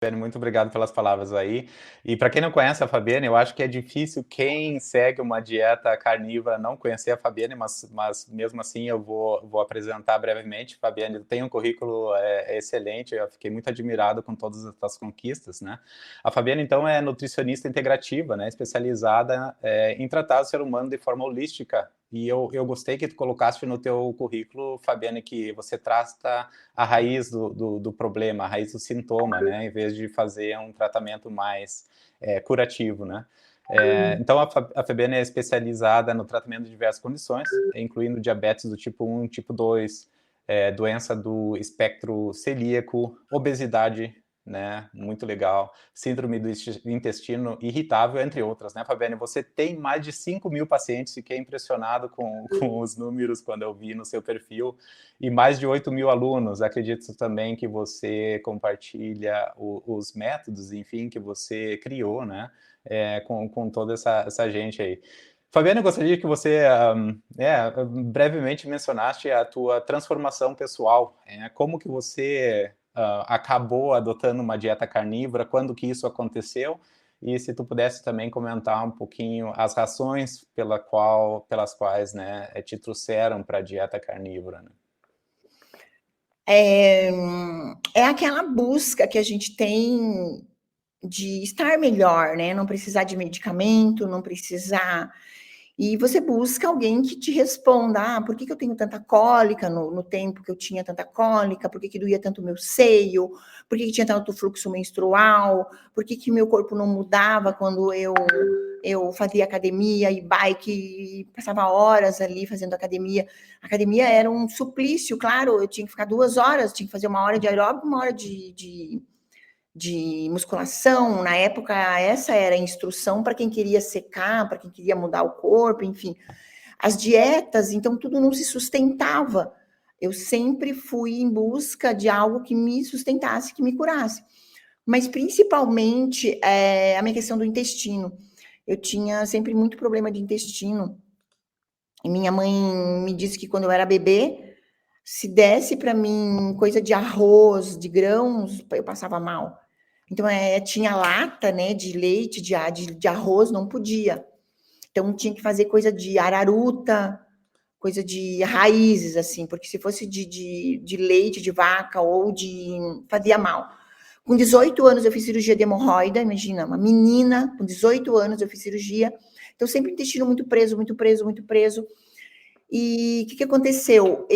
Fabiane, muito obrigado pelas palavras aí. E para quem não conhece a Fabiane, eu acho que é difícil quem segue uma dieta carnívora não conhecer a Fabiane, mas mesmo assim eu vou apresentar brevemente. Fabiane tem um currículo excelente, eu fiquei muito admirado com todas as suas conquistas, né? A Fabiane, então, é nutricionista integrativa, né? Especializada em tratar o ser humano de forma holística. E eu gostei que tu colocaste no teu currículo, Fabiane, que você trata a raiz do problema, a raiz do sintoma, né? Em vez de fazer um tratamento mais curativo, né? Então, a Fabiane é especializada no tratamento de diversas condições, incluindo diabetes do tipo 1, tipo 2, doença do espectro celíaco, obesidade, né? Muito legal. Síndrome do intestino irritável, entre outras, né, Fabiane? Você tem mais de 5.000 pacientes, fiquei impressionado com os números quando eu vi no seu perfil, e mais de 8.000 alunos. Acredito também que você compartilha os métodos, enfim, que você criou, né, com toda essa gente aí. Fabiana, eu gostaria que você brevemente mencionaste a tua transformação pessoal. Como que você acabou adotando uma dieta carnívora, quando que isso aconteceu? E se tu pudesse também comentar um pouquinho as razões pelas quais, né, te trouxeram para a dieta carnívora, né? É aquela busca que a gente tem de estar melhor, né? Não precisar de medicamento, não precisar. E você busca alguém que te responda: por que eu tenho tanta cólica no tempo que eu tinha tanta cólica? Por que doía tanto o meu seio? Por que tinha tanto fluxo menstrual? Por que meu corpo não mudava quando eu fazia academia e bike e passava horas ali fazendo academia? A academia era um suplício, claro, eu tinha que ficar 2 horas, tinha que fazer 1 hora de aeróbico, 1 hora de musculação. Na época, essa era a instrução para quem queria secar, para quem queria mudar o corpo, enfim. As dietas, então, tudo não se sustentava. Eu sempre fui em busca de algo que me sustentasse, que me curasse. Mas, principalmente, a minha questão do intestino. Eu tinha sempre muito problema de intestino. E minha mãe me disse que quando eu era bebê, se desse para mim coisa de arroz, de grãos, eu passava mal. Então, tinha lata, né, de leite, de arroz, não podia. Então, tinha que fazer coisa de araruta, coisa de raízes, assim, porque se fosse de leite, de vaca ou fazia mal. Com 18 anos, eu fiz cirurgia de hemorroida, imagina, uma menina, com 18 anos, eu fiz cirurgia. Então, sempre intestino muito preso, muito preso, muito preso. E o que aconteceu?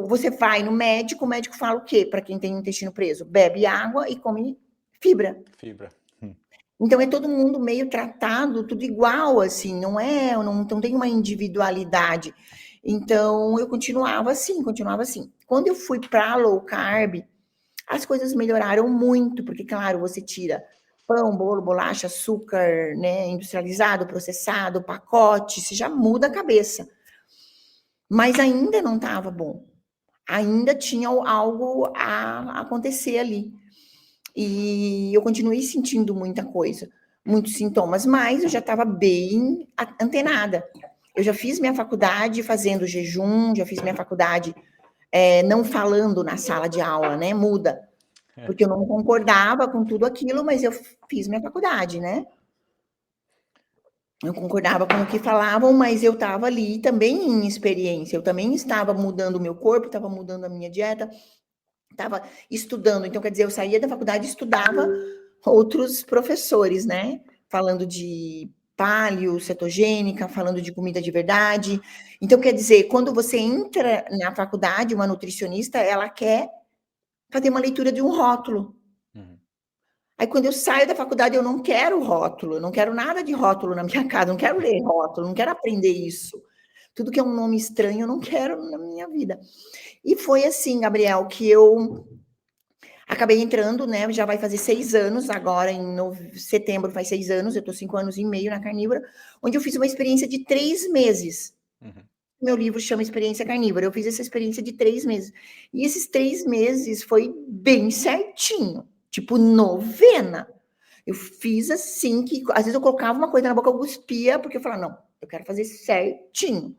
Você vai no médico, o médico fala o quê? Para quem tem o intestino preso? Bebe água e come fibra. Fibra. Então, é todo mundo meio tratado, tudo igual, assim, não tem uma individualidade. Então, eu continuava assim. Quando eu fui para low carb, as coisas melhoraram muito, porque, claro, você tira pão, bolo, bolacha, açúcar, né, industrializado, processado, pacote, você já muda a cabeça. Mas ainda não estava bom. Ainda tinha algo a acontecer ali. E eu continuei sentindo muita coisa, muitos sintomas, mas eu já estava bem antenada. Eu já fiz minha faculdade fazendo jejum, já fiz minha faculdade não falando na sala de aula, né? Muda. Porque eu não concordava com tudo aquilo, mas eu fiz minha faculdade, né? Eu concordava com o que falavam, mas eu estava ali também em experiência. Eu também estava mudando o meu corpo, estava mudando a minha dieta, estava estudando. Então, quer dizer, eu saía da faculdade e estudava outros professores, né? Falando de paleo, cetogênica, falando de comida de verdade. Então, quer dizer, quando você entra na faculdade, uma nutricionista, ela quer fazer uma leitura de um rótulo. Uhum. Aí, quando eu saio da faculdade, eu não quero rótulo, eu não quero nada de rótulo na minha casa, não quero ler rótulo, não quero aprender isso. Tudo que é um nome estranho, eu não quero na minha vida. E foi assim, Gabriel, que eu acabei entrando, né? Já vai fazer 6 anos, agora em setembro faz 6 anos, eu tô 5 anos e meio na Carnívora, onde eu fiz uma experiência de 3 meses. Uhum. Meu livro chama Experiência Carnívora. Eu fiz essa experiência de 3 meses. E esses 3 meses foi bem certinho, tipo novena. Eu fiz assim, que às vezes eu colocava uma coisa na boca, eu cuspia, porque eu falava, não, eu quero fazer certinho.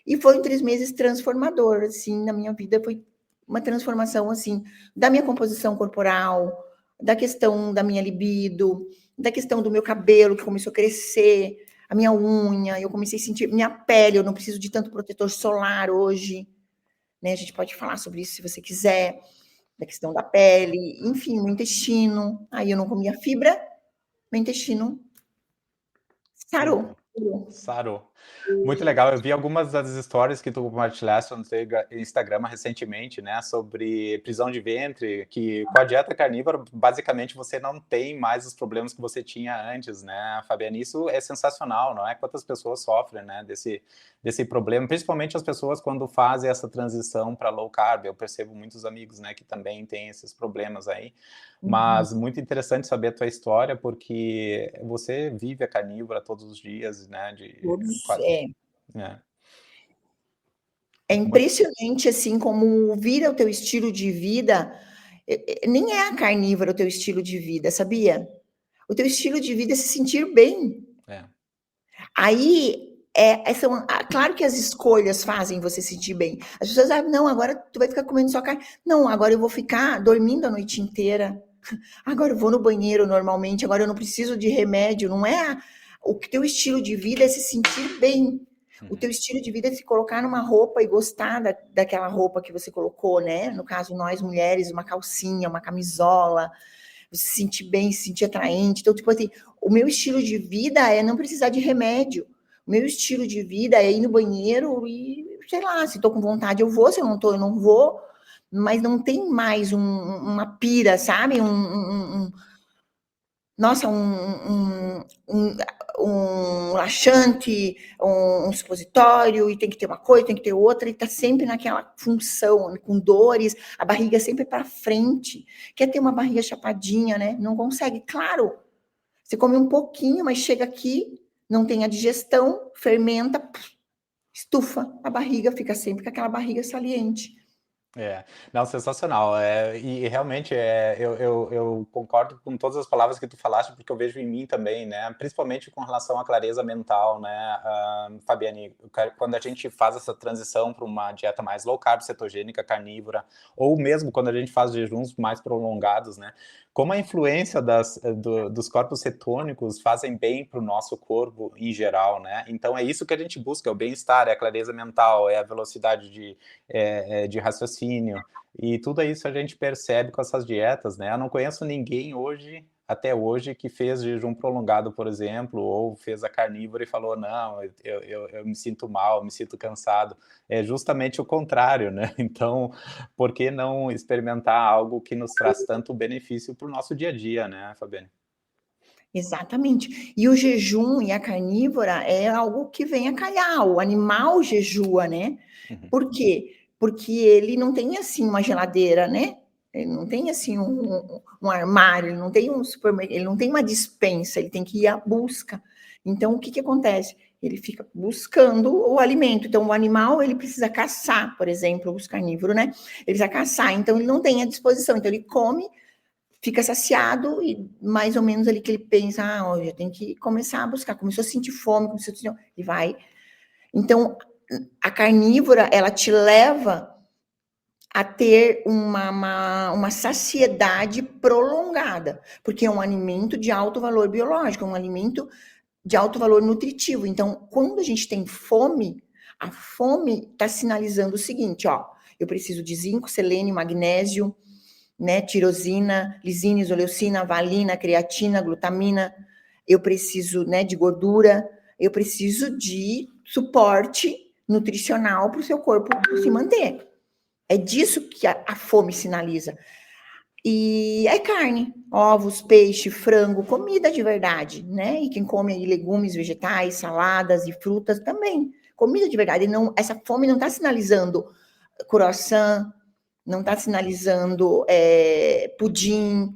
E foi 3 meses transformador, assim, na minha vida. Foi uma transformação, assim, da minha composição corporal, da questão da minha libido, da questão do meu cabelo que começou a crescer, a minha unha, eu comecei a sentir minha pele, eu não preciso de tanto protetor solar hoje, né? A gente pode falar sobre isso se você quiser, da questão da pele, enfim, o intestino. Aí eu não comia fibra, meu intestino sarou. Sarou. Muito legal. Eu vi algumas das histórias que tu compartilhaste no teu Instagram recentemente, né, sobre prisão de ventre, que com a dieta carnívora, basicamente, você não tem mais os problemas que você tinha antes, né, Fabiana? Isso é sensacional, não é? Quantas pessoas sofrem, né, desse problema, principalmente as pessoas quando fazem essa transição para low carb. Eu percebo muitos amigos, né, que também têm esses problemas aí. Mas muito interessante saber a tua história, porque você vive a carnívora todos os dias, né? Todos, é. É. É impressionante, assim, como vira o teu estilo de vida. Nem é a carnívora o teu estilo de vida, sabia? O teu estilo de vida é se sentir bem. É. Aí, claro que as escolhas fazem você se sentir bem. As pessoas, não, agora tu vai ficar comendo só carne. Não, agora eu vou ficar dormindo a noite inteira. Agora eu vou no banheiro normalmente, agora eu não preciso de remédio. Não é o teu estilo de vida é se sentir bem. O teu estilo de vida é se colocar numa roupa e gostar daquela roupa que você colocou, né? No caso, nós mulheres, uma calcinha, uma camisola, você se sentir bem, se sentir atraente. Então, tipo assim, o meu estilo de vida é não precisar de remédio. O meu estilo de vida é ir no banheiro e, sei lá, se tô com vontade eu vou, se eu não tô, eu não vou. Mas não tem mais uma pira, sabe? Nossa, um laxante, um supositório, e tem que ter uma coisa, tem que ter outra, e tá sempre naquela função, com dores, a barriga sempre para frente. Quer ter uma barriga chapadinha, né? Não consegue. Claro, você come um pouquinho, mas chega aqui, não tem a digestão, fermenta, estufa a barriga, fica sempre com aquela barriga saliente. Não, sensacional. E realmente eu concordo com todas as palavras que tu falaste, porque eu vejo em mim também, né? Principalmente com relação à clareza mental, né, Fabiane? Quando a gente faz essa transição para uma dieta mais low carb, cetogênica, carnívora, ou mesmo quando a gente faz jejuns mais prolongados, né? Como a influência dos corpos cetônicos fazem bem para o nosso corpo em geral, né? Então é isso que a gente busca, é o bem-estar, é a clareza mental, é a velocidade de raciocínio, e tudo isso a gente percebe com essas dietas, né? Eu não conheço ninguém hoje, até hoje, que fez jejum prolongado, por exemplo, ou fez a carnívora e falou, não, eu me sinto mal, me sinto cansado. É justamente o contrário, né? Então, por que não experimentar algo que nos traz tanto benefício para o nosso dia a dia, né, Fabiane? Exatamente. E o jejum e a carnívora é algo que vem a calhar. O animal jejua, né? Por quê? Porque ele não tem assim uma geladeira, né? Ele não tem assim um armário, ele não tem um supermercado, ele não tem uma despensa, ele tem que ir à busca. Então, o que acontece? Ele fica buscando o alimento. Então, o animal, ele precisa caçar, por exemplo, os carnívoros, né? Ele precisa caçar, então ele não tem à disposição. Então, ele come, fica saciado e mais ou menos ali que ele pensa, eu tenho que começar a buscar. Começou a sentir fome, começou a sentir... Ele vai... Então, a carnívora, ela te leva a ter uma saciedade prolongada, porque é um alimento de alto valor biológico, é um alimento de alto valor nutritivo. Então, quando a gente tem fome, a fome está sinalizando o seguinte, eu preciso de zinco, selênio, magnésio, né, tirosina, lisina, isoleucina, valina, creatina, glutamina, eu preciso, né, de gordura, eu preciso de suporte nutricional para o seu corpo se manter. É disso que a fome sinaliza. E é carne, ovos, peixe, frango, comida de verdade, né? E quem come aí legumes, vegetais, saladas e frutas também, comida de verdade. Não, essa fome não está sinalizando croissant, não está sinalizando pudim,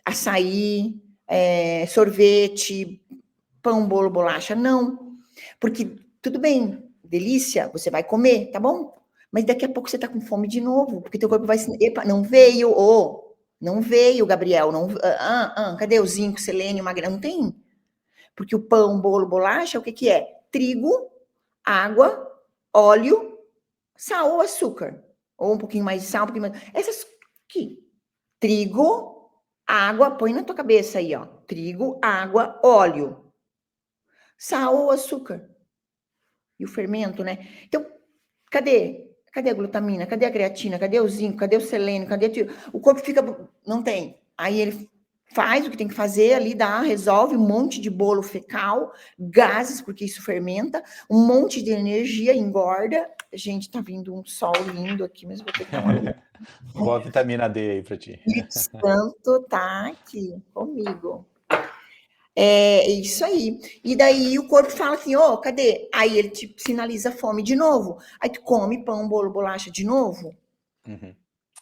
açaí, sorvete, pão, bolo, bolacha, não. Porque, tudo bem, delícia, você vai comer, tá bom? Mas daqui a pouco você tá com fome de novo, porque teu corpo vai... Epa, não veio, não veio, Gabriel, não, cadê o zinco, selênio, magnésio? Não tem. Porque o pão, bolo, bolacha, o que é? Trigo, água, óleo, sal ou açúcar. Ou um pouquinho mais de sal, um pouquinho mais... Essas aqui. Trigo, Água, põe na tua cabeça aí, ó. Trigo, água, óleo. Sal ou açúcar. E o fermento, né? Então, cadê? Cadê a glutamina? Cadê a creatina? Cadê o zinco? Cadê o selênio? Cadê o corpo fica... Não tem. Aí ele faz o que tem que fazer ali, resolve um monte de bolo fecal, gases, porque isso fermenta, um monte de energia, engorda. Gente, tá vindo um sol lindo aqui, mas vou ter que dar uma... Boa vitamina D aí pra ti. O Espírito Santo tá aqui comigo. É isso aí. E daí o corpo fala assim, ô, cadê? Aí ele te sinaliza fome de novo. Aí tu come pão, bolo, bolacha de novo.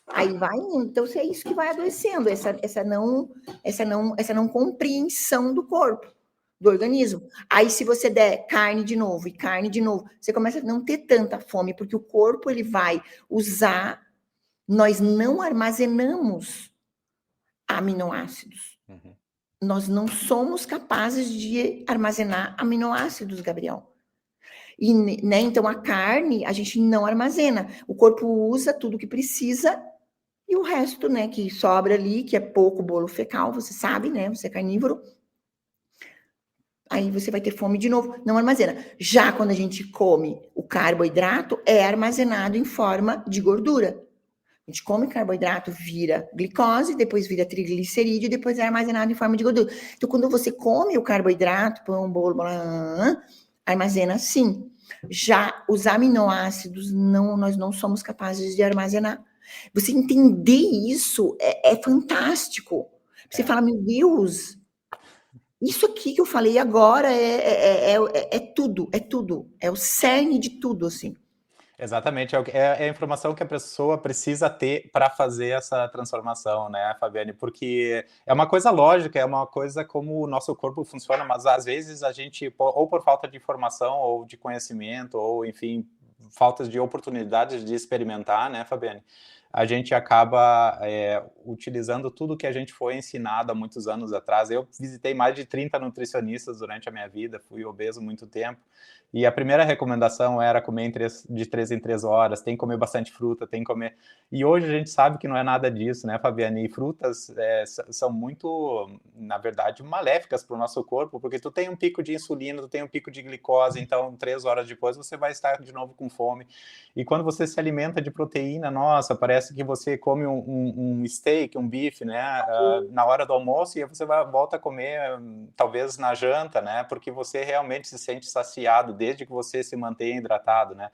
Aí vai indo. Então, é isso que vai adoecendo, essa não compreensão do corpo, do organismo. Aí, se você der carne de novo e carne de novo, você começa a não ter tanta fome, porque o corpo ele vai usar. Nós não armazenamos aminoácidos. Nós não somos capazes de armazenar aminoácidos, Gabriel. E, né, então, a carne, a gente não armazena. O corpo usa tudo que precisa e o resto, né, que sobra ali, que é pouco bolo fecal, você sabe, né, você é carnívoro, aí você vai ter fome de novo, não armazena. Já quando a gente come o carboidrato, é armazenado em forma de gordura. A gente come carboidrato, vira glicose, depois vira triglicerídeo, depois é armazenado em forma de gordura. Então, quando você come o carboidrato, pão, bolo, armazena sim. Já os aminoácidos, não, nós não somos capazes de armazenar. Você entender isso é fantástico. Você fala, meu Deus, isso aqui que eu falei agora é tudo, é o cerne de tudo, assim. Exatamente, é a informação que a pessoa precisa ter para fazer essa transformação, né, Fabiane? Porque é uma coisa lógica, é uma coisa como o nosso corpo funciona, mas às vezes a gente, ou por falta de informação, ou de conhecimento, ou enfim, faltas de oportunidades de experimentar, né, Fabiane? A gente acaba utilizando tudo que a gente foi ensinado há muitos anos atrás. Eu visitei mais de 30 nutricionistas durante a minha vida, fui obeso muito tempo, e a primeira recomendação era comer de 3 em 3 horas, tem que comer bastante fruta, tem que comer... E hoje a gente sabe que não é nada disso, né, Fabiane? E frutas são muito, na verdade, maléficas para o nosso corpo, porque tu tem um pico de insulina, tu tem um pico de glicose, então 3 horas depois você vai estar de novo com fome. E quando você se alimenta de proteína, nossa, parece que você come um steak, um bife, né, na hora do almoço, e você volta a comer, talvez na janta, né, porque você realmente se sente saciado, desde que você se mantenha hidratado, né.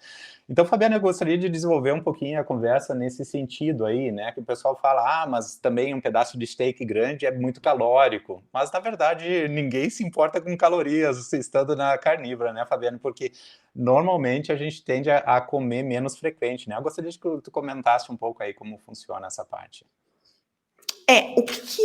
Então, Fabiana, eu gostaria de desenvolver um pouquinho a conversa nesse sentido aí, né, que o pessoal fala, mas também um pedaço de steak grande é muito calórico, mas na verdade ninguém se importa com calorias estando na carnívora, né, Fabiana, porque normalmente a gente tende a comer menos frequente, né? Eu gostaria de que tu comentasse um pouco aí como funciona essa parte.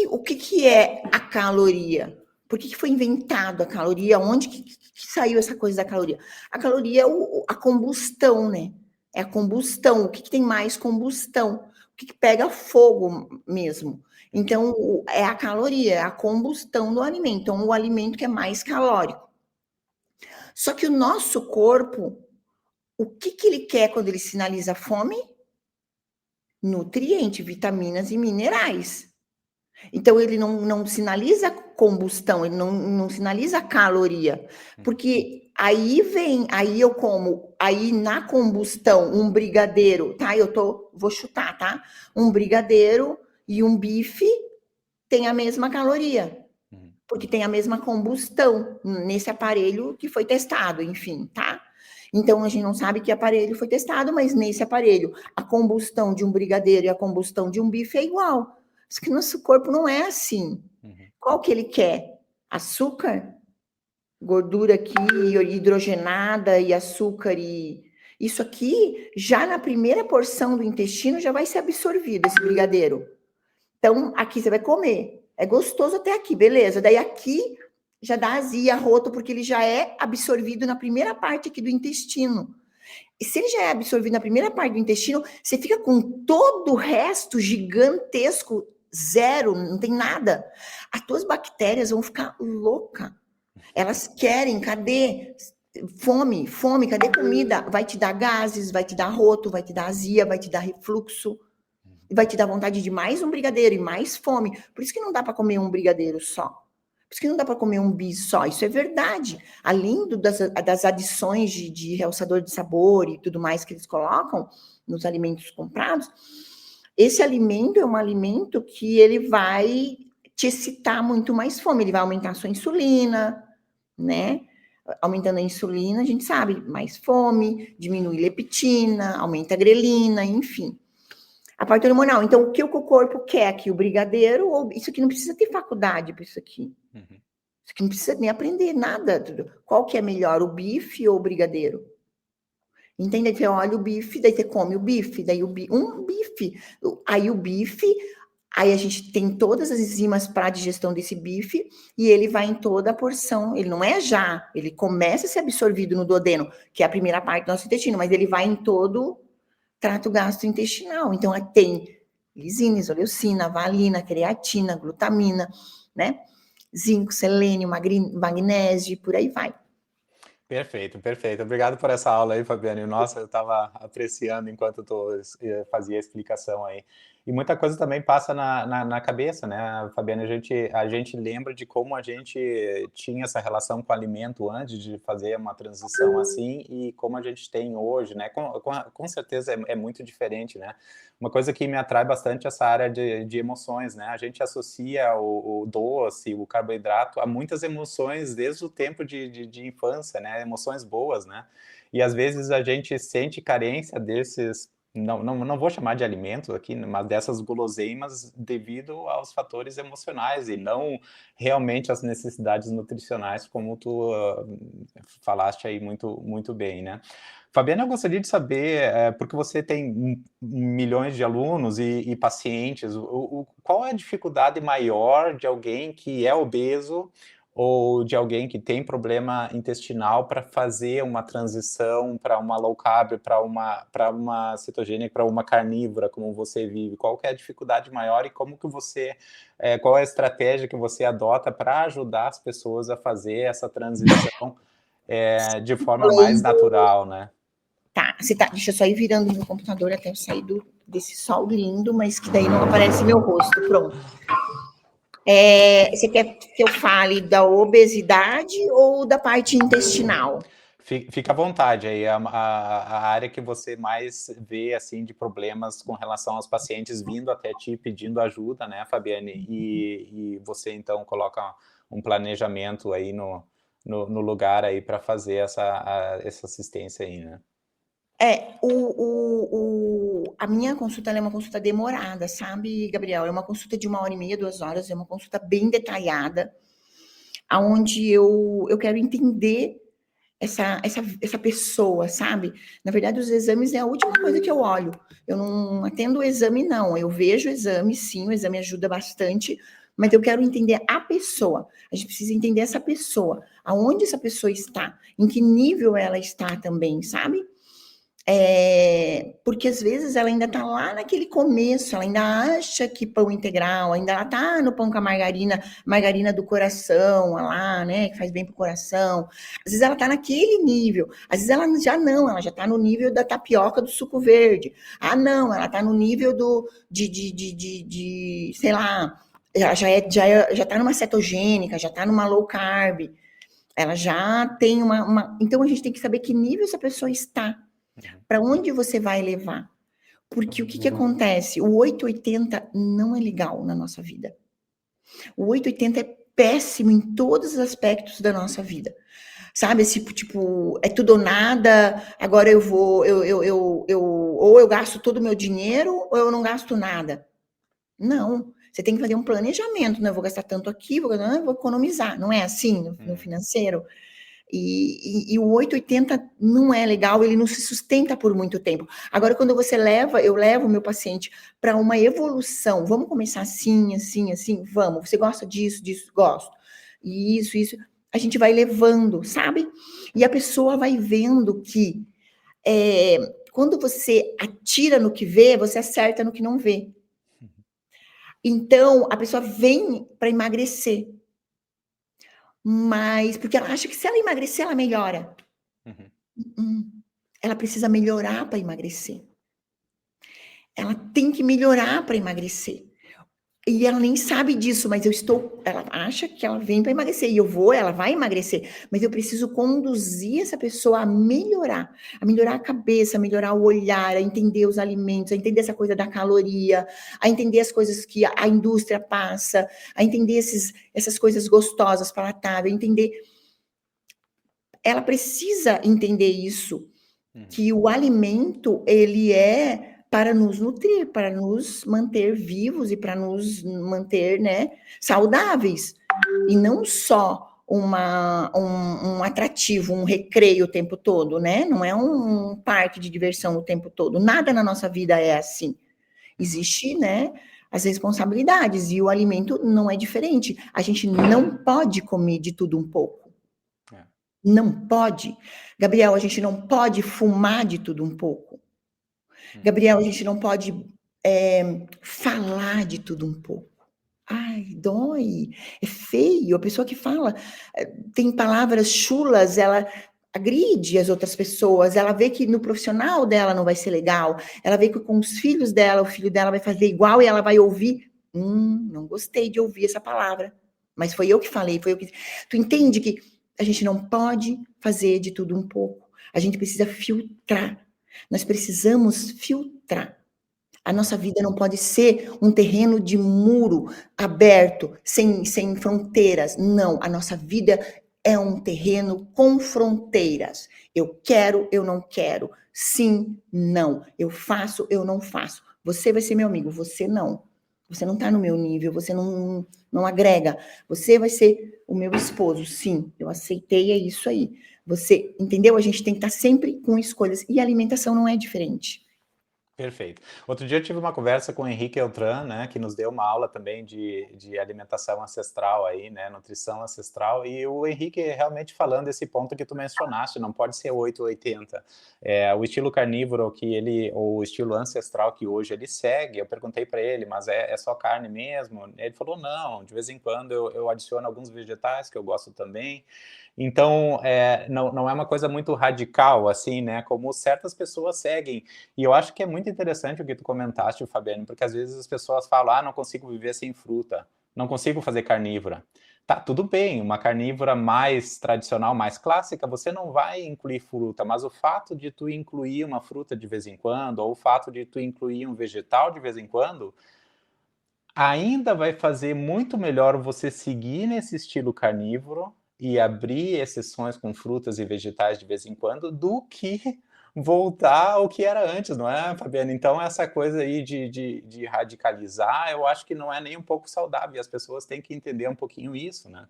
O que é a caloria? Por que foi inventado a caloria? Onde que saiu essa coisa da caloria? A caloria é a combustão, né? É a combustão. O que tem mais combustão? O que pega fogo mesmo? Então, é a caloria, é a combustão do alimento. Então, o alimento que é mais calórico. Só que o nosso corpo, o que ele quer quando ele sinaliza fome? Nutriente, vitaminas e minerais. Então, ele não sinaliza combustão, ele não sinaliza caloria. Porque aí eu como, aí na combustão, um brigadeiro, tá? Vou chutar, tá? Um brigadeiro e um bife tem a mesma caloria. Porque tem a mesma combustão nesse aparelho que foi testado, enfim, tá? Então, a gente não sabe que aparelho foi testado, mas nesse aparelho, a combustão de um brigadeiro e a combustão de um bife é igual. Só que nosso corpo não é assim. Qual que ele quer? Açúcar? Gordura aqui, hidrogenada e açúcar e... Isso aqui, já na primeira porção do intestino, já vai ser absorvido, esse brigadeiro. Então, aqui você vai comer. É gostoso até aqui, beleza. Daí aqui já dá azia, roto, porque ele já é absorvido na primeira parte aqui do intestino. E se ele já é absorvido na primeira parte do intestino, você fica com todo o resto gigantesco, zero, não tem nada. As tuas bactérias vão ficar loucas. Elas querem, cadê? Fome, cadê comida? Vai te dar gases, vai te dar roto, vai te dar azia, vai te dar refluxo. vai te dar vontade de mais um brigadeiro e mais fome. Por isso que não dá para comer um brigadeiro só. Por isso que não dá para comer um bis só. Isso é verdade. Além das adições de realçador de sabor e tudo mais que eles colocam nos alimentos comprados, esse alimento é um alimento que ele vai te excitar muito mais fome. Ele vai aumentar a sua insulina, né? Aumentando a insulina, a gente sabe, mais fome, diminui leptina, aumenta a grelina, enfim. A parte hormonal. Então, o que o corpo quer aqui? O brigadeiro, ou isso aqui não precisa ter faculdade para isso aqui. Isso aqui não precisa nem aprender nada. Qual que é melhor, o bife ou o brigadeiro? Entende? Você olha o bife, daí você come o bife, daí um bife. Aí o bife, aí a gente tem todas as enzimas para a digestão desse bife e ele vai em toda a porção. Ele não é já, ele começa a ser absorvido no duodeno, que é a primeira parte do nosso intestino, mas ele vai em todo trato gastrointestinal. Então, tem lisina, isoleucina, valina, creatina, glutamina, né? Zinco, selênio, magnésio, por aí vai. Perfeito, perfeito. Obrigado por essa aula aí, Fabiane. Nossa, eu estava apreciando enquanto tu fazia a explicação aí. E muita coisa também passa na cabeça, né, Fabiane? A gente lembra de como a gente tinha essa relação com o alimento antes de fazer uma transição assim e como a gente tem hoje, né? Com certeza é muito diferente, né? Uma coisa que me atrai bastante é essa área de emoções, né? A gente associa o doce, o carboidrato a muitas emoções desde o tempo de infância, né? Emoções boas, né? E às vezes a gente sente carência desses, não vou chamar de alimentos aqui, mas dessas guloseimas devido aos fatores emocionais e não realmente às necessidades nutricionais, como tu falaste aí muito bem, né? Fabiana, eu gostaria de saber, porque você tem milhões de alunos e pacientes, qual é a dificuldade maior de alguém que é obeso ou de alguém que tem problema intestinal para fazer uma transição para uma low carb, para uma cetogênica, para uma carnívora, como você vive? Qual que é a dificuldade maior e como que qual é a estratégia que você adota para ajudar as pessoas a fazer essa transição de forma mais natural, né? Tá, deixa eu só ir virando meu computador até eu sair desse sol lindo, mas que daí não aparece meu rosto. Pronto. Você quer que eu fale da obesidade ou da parte intestinal? Fica à vontade aí, a área que você mais vê, assim, de problemas com relação aos pacientes vindo até ti pedindo ajuda, né, Fabiane? E você, então, coloca um planejamento aí no lugar aí para fazer essa assistência aí, né? A minha consulta é uma consulta demorada, sabe, Gabriel? É uma consulta de 1h30, 2 horas, é uma consulta bem detalhada, onde eu quero entender essa pessoa, sabe? Na verdade, os exames é a última coisa que eu olho. Eu não atendo o exame, não. Eu vejo o exame, sim, o exame ajuda bastante, mas eu quero entender a pessoa. A gente precisa entender essa pessoa, aonde essa pessoa está, em que nível ela está também, sabe? Porque às vezes ela ainda está lá naquele começo, ela ainda acha que pão integral, ainda ela está no pão com a margarina do coração, lá, né, que faz bem pro coração. Às vezes ela está naquele nível, às vezes ela já está no nível da tapioca do suco verde. Ah, não, ela está no nível sei lá, já está numa cetogênica, já está numa low carb, ela já tem Então a gente tem que saber que nível essa pessoa está. Para onde você vai levar? Porque o que acontece? O 880 não é legal na nossa vida. O 880 é péssimo em todos os aspectos da nossa vida. Sabe, esse tipo, é tudo ou nada, agora eu vou, ou eu gasto todo o meu dinheiro, ou eu não gasto nada. Não, você tem que fazer um planejamento, né? Eu vou gastar tanto aqui, vou economizar. Não é assim no financeiro? E o 880 não é legal, ele não se sustenta por muito tempo. Agora, quando eu levo o meu paciente para uma evolução, vamos começar assim, assim, assim, vamos. Você gosta disso, disso? Gosto. Isso. A gente vai levando, sabe? E a pessoa vai vendo que quando você atira no que vê, você acerta no que não vê. Então, a pessoa vem para emagrecer. Mas porque ela acha que se ela emagrecer, ela melhora. Ela precisa melhorar para emagrecer. ela tem que melhorar para emagrecer. E ela nem sabe disso, mas ela acha que ela vem para emagrecer, e ela vai emagrecer, mas eu preciso conduzir essa pessoa a melhorar a cabeça, a melhorar o olhar, a entender os alimentos, a entender essa coisa da caloria, a entender as coisas que a indústria passa, a entender essas coisas gostosas, palatáveis, entender. Ela precisa entender isso, que o alimento, ele é para nos nutrir, para nos manter vivos e para nos manter, né, saudáveis. E não só um atrativo, um recreio o tempo todo, né? Não é um parque de diversão o tempo todo. Nada na nossa vida é assim. Existe, né, as responsabilidades, e o alimento não é diferente. A gente não pode comer de tudo um pouco. Não pode. Gabriel, a gente não pode fumar de tudo um pouco. Gabriel, a gente não pode falar de tudo um pouco. Ai, dói. É feio. A pessoa que fala tem palavras chulas, ela agride as outras pessoas, ela vê que no profissional dela não vai ser legal, ela vê que com os filhos dela, o filho dela vai fazer igual e ela vai ouvir. Não gostei de ouvir essa palavra. Mas foi eu que falei, foi eu que... Tu entende que a gente não pode fazer de tudo um pouco. A gente precisa filtrar. Nós precisamos filtrar. A nossa vida não pode ser um terreno de muro aberto, sem fronteiras. Não, a nossa vida é um terreno com fronteiras. Eu quero, eu não quero. Sim, não. Eu faço, eu não faço. Você vai ser meu amigo, você não. Você não está no meu nível, você não agrega. Você vai ser o meu esposo, sim. Eu aceitei, é isso aí. Você, entendeu? A gente tem que estar sempre com escolhas. E a alimentação não é diferente. Perfeito. Outro dia eu tive uma conversa com o Henrique Eltran, né, que nos deu uma aula também de alimentação ancestral aí, né, nutrição ancestral, e o Henrique realmente falando esse ponto que tu mencionaste, não pode ser 8 ou 80. O estilo carnívoro ou o estilo ancestral que hoje ele segue, eu perguntei para ele, mas é só carne mesmo? Ele falou, não, de vez em quando eu adiciono alguns vegetais que eu gosto também. Então, não é uma coisa muito radical, assim, né, como certas pessoas seguem. E eu acho que é muito interessante o que tu comentaste, Fabiane, porque às vezes as pessoas falam, não consigo viver sem fruta, não consigo fazer carnívora. Tá, tudo bem, uma carnívora mais tradicional, mais clássica, você não vai incluir fruta, mas o fato de tu incluir uma fruta de vez em quando, ou o fato de tu incluir um vegetal de vez em quando, ainda vai fazer muito melhor você seguir nesse estilo carnívoro e abrir exceções com frutas e vegetais de vez em quando, do que voltar ao que era antes, não é, Fabiana? Então, essa coisa aí de radicalizar, eu acho que não é nem um pouco saudável, e as pessoas têm que entender um pouquinho isso, né?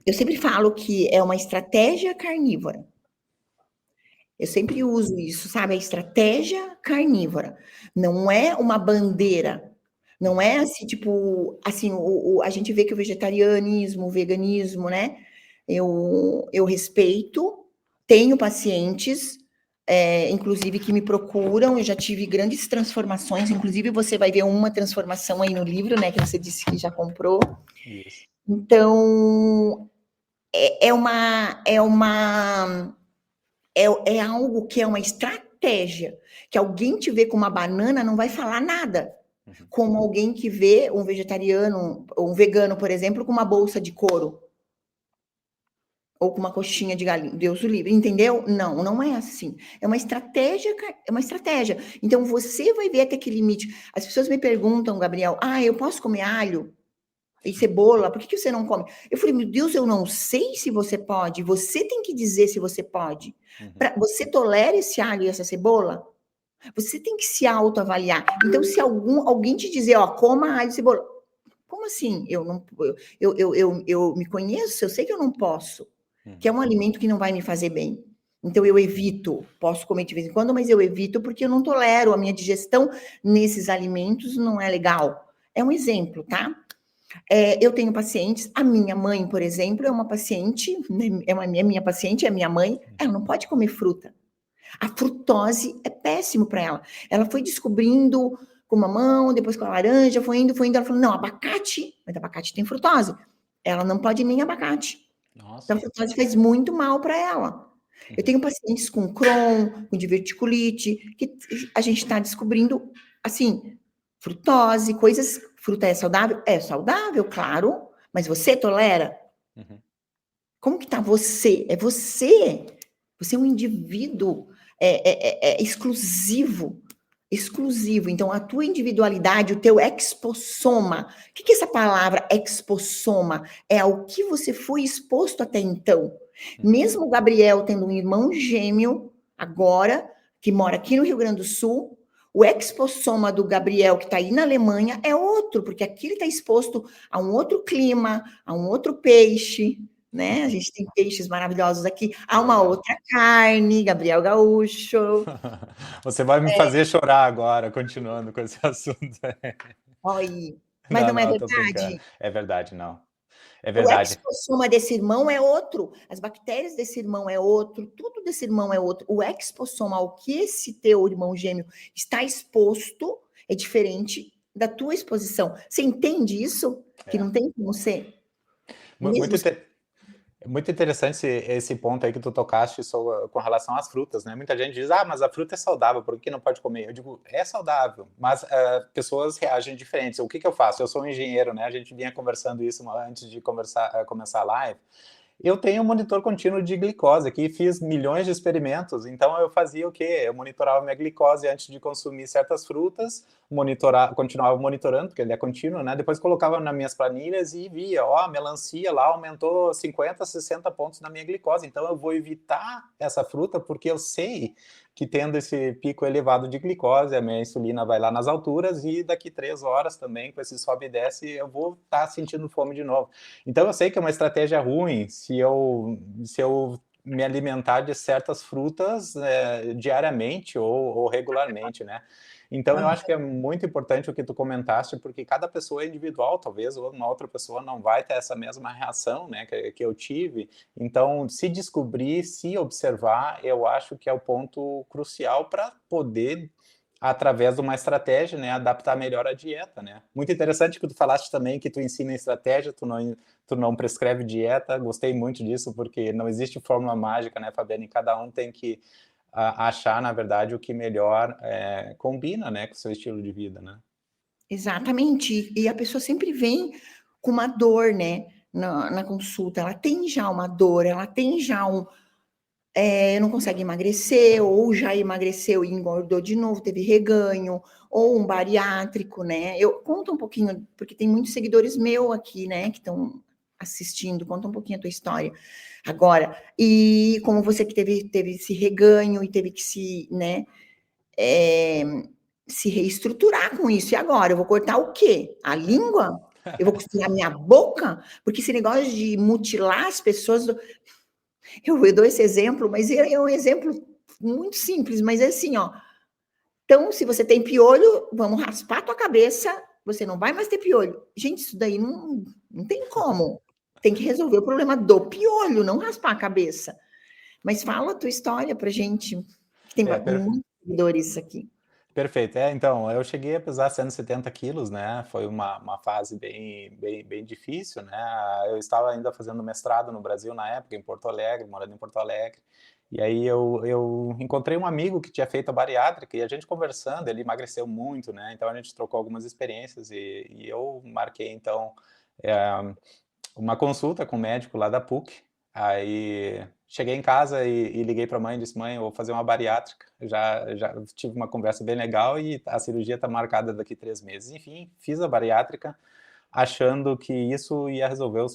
Eu sempre falo que é uma estratégia carnívora. Eu sempre uso isso, sabe? A estratégia carnívora. Não é uma bandeira. Não é assim, tipo, assim, a gente vê que o vegetarianismo, o veganismo, né? Eu respeito, tenho pacientes, inclusive, que me procuram, eu já tive grandes transformações, inclusive você vai ver uma transformação aí no livro, né? Que você disse que já comprou. Isso. Então, é algo que é uma estratégia, que alguém te vê com uma banana não vai falar nada, como alguém que vê um vegetariano, um vegano, por exemplo, com uma bolsa de couro, ou com uma coxinha de galinha, Deus o livre, entendeu? Não é assim. É uma estratégia. Então, você vai ver até que limite. As pessoas me perguntam, Gabriel, eu posso comer alho e cebola? Por que você não come? Eu falei, meu Deus, eu não sei se você pode. Você tem que dizer se você pode. Você tolera esse alho e essa cebola? Você tem que se autoavaliar. Então, se alguém te dizer, coma alho e cebola, como assim? Eu me conheço, eu sei que eu não posso. Que é um alimento que não vai me fazer bem. Então, eu evito. Posso comer de vez em quando, mas eu evito porque eu não tolero. A minha digestão nesses alimentos não é legal. É um exemplo, tá? Eu tenho pacientes, a minha mãe, por exemplo, é uma paciente, minha paciente, é minha mãe, ela não pode comer fruta. A frutose é péssimo para ela. Ela foi descobrindo com mamão, depois com a laranja, foi indo, ela falou, não, abacate, mas abacate tem frutose. Ela não pode nem abacate. Nossa. Então, a frutose faz muito mal para ela. Eu tenho pacientes com Crohn, com diverticulite, que a gente está descobrindo, assim, frutose, coisas. Fruta é saudável? É saudável, claro, mas você tolera? Uhum. Como que tá você? É você. Você é um indivíduo exclusivo. Exclusivo. Então, a tua individualidade, o teu expossoma. O que é essa palavra expossoma? É ao que você foi exposto até então. Mesmo o Gabriel tendo um irmão gêmeo, agora, que mora aqui no Rio Grande do Sul, o expossoma do Gabriel, que está aí na Alemanha, é outro, porque aqui ele está exposto a um outro clima, a um outro peixe, né? A gente tem peixes maravilhosos aqui. Há uma outra carne, Gabriel Gaúcho. Você vai me fazer chorar agora, continuando com esse assunto. Olha, mas Não, não é não, tô brincando. verdade? É verdade, não. É O verdade. expossoma desse irmão é outro, as bactérias desse irmão é outro, tudo desse irmão é outro. O expossoma ao que esse teu irmão gêmeo está exposto é diferente da tua exposição. Você entende isso? Que É. não tem como ser? Muito, Mesmo muito interessante esse ponto aí que tu tocaste com relação às frutas, né? Muita gente diz, mas a fruta é saudável, por que não pode comer? Eu digo, é saudável, mas pessoas reagem diferentes. O que que eu faço? Eu sou um engenheiro, né? A gente vinha conversando isso antes de começar a live. Eu tenho um monitor contínuo de glicose aqui, fiz milhões de experimentos, então eu fazia o quê? Eu monitorava minha glicose antes de consumir certas frutas, continuava monitorando, porque ele é contínuo, né? Depois colocava nas minhas planilhas e via, a melancia lá aumentou 50, 60 pontos na minha glicose, então eu vou evitar essa fruta porque eu sei que tendo esse pico elevado de glicose, a minha insulina vai lá nas alturas e daqui 3 horas também, com esse sobe e desce, eu vou estar sentindo fome de novo. Então eu sei que é uma estratégia ruim se eu me alimentar de certas frutas diariamente ou regularmente, né? Então eu acho que é muito importante o que tu comentaste, porque cada pessoa é individual, talvez uma outra pessoa não vai ter essa mesma reação, né, que eu tive. Então, se descobrir, se observar, eu acho que é o ponto crucial para poder através de uma estratégia, né, adaptar melhor a dieta, né? Muito interessante que tu falaste também que tu ensina estratégia, tu não prescreve dieta. Gostei muito disso porque não existe fórmula mágica, né, Fabiane? Cada um tem que achar, na verdade, o que melhor combina, né, com o seu estilo de vida, né? exatamente. E a pessoa sempre vem com uma dor, né? Na consulta, ela tem já uma dor, ela tem já não consegue emagrecer, ou já emagreceu e engordou de novo, teve reganho, ou um bariátrico, né? Eu conto um pouquinho, porque tem muitos seguidores meus aqui, né, que estão assistindo, conta um pouquinho a tua história agora. E como você que teve esse reganho e teve que né, se reestruturar com isso. E agora? Eu vou cortar o quê? A língua? Eu vou costurar minha boca? Porque esse negócio de mutilar as pessoas. Eu dou esse exemplo, mas é um exemplo muito simples, mas é assim, ó. Então, se você tem piolho, vamos raspar a tua cabeça, você não vai mais ter piolho. Gente, isso daí não tem como. Tem que resolver o problema do piolho, não raspar a cabeça. Mas fala a tua história pra gente, que tem É, muitos seguidores aqui. Perfeito. Então, eu cheguei a pesar 170 quilos, né? Foi uma fase bem difícil, né? Eu estava ainda fazendo mestrado no Brasil na época, em Porto Alegre, morando em Porto Alegre. E aí eu encontrei um amigo que tinha feito a bariátrica e a gente conversando, ele emagreceu muito, né? Então a gente trocou algumas experiências e eu marquei, então, é, uma consulta com o médico lá da PUC. Aí cheguei em casa e liguei para a mãe e disse: Mãe, eu vou fazer uma bariátrica. Já tive uma conversa bem legal e a cirurgia está marcada daqui 3 meses. Enfim, fiz a bariátrica achando que isso ia resolver o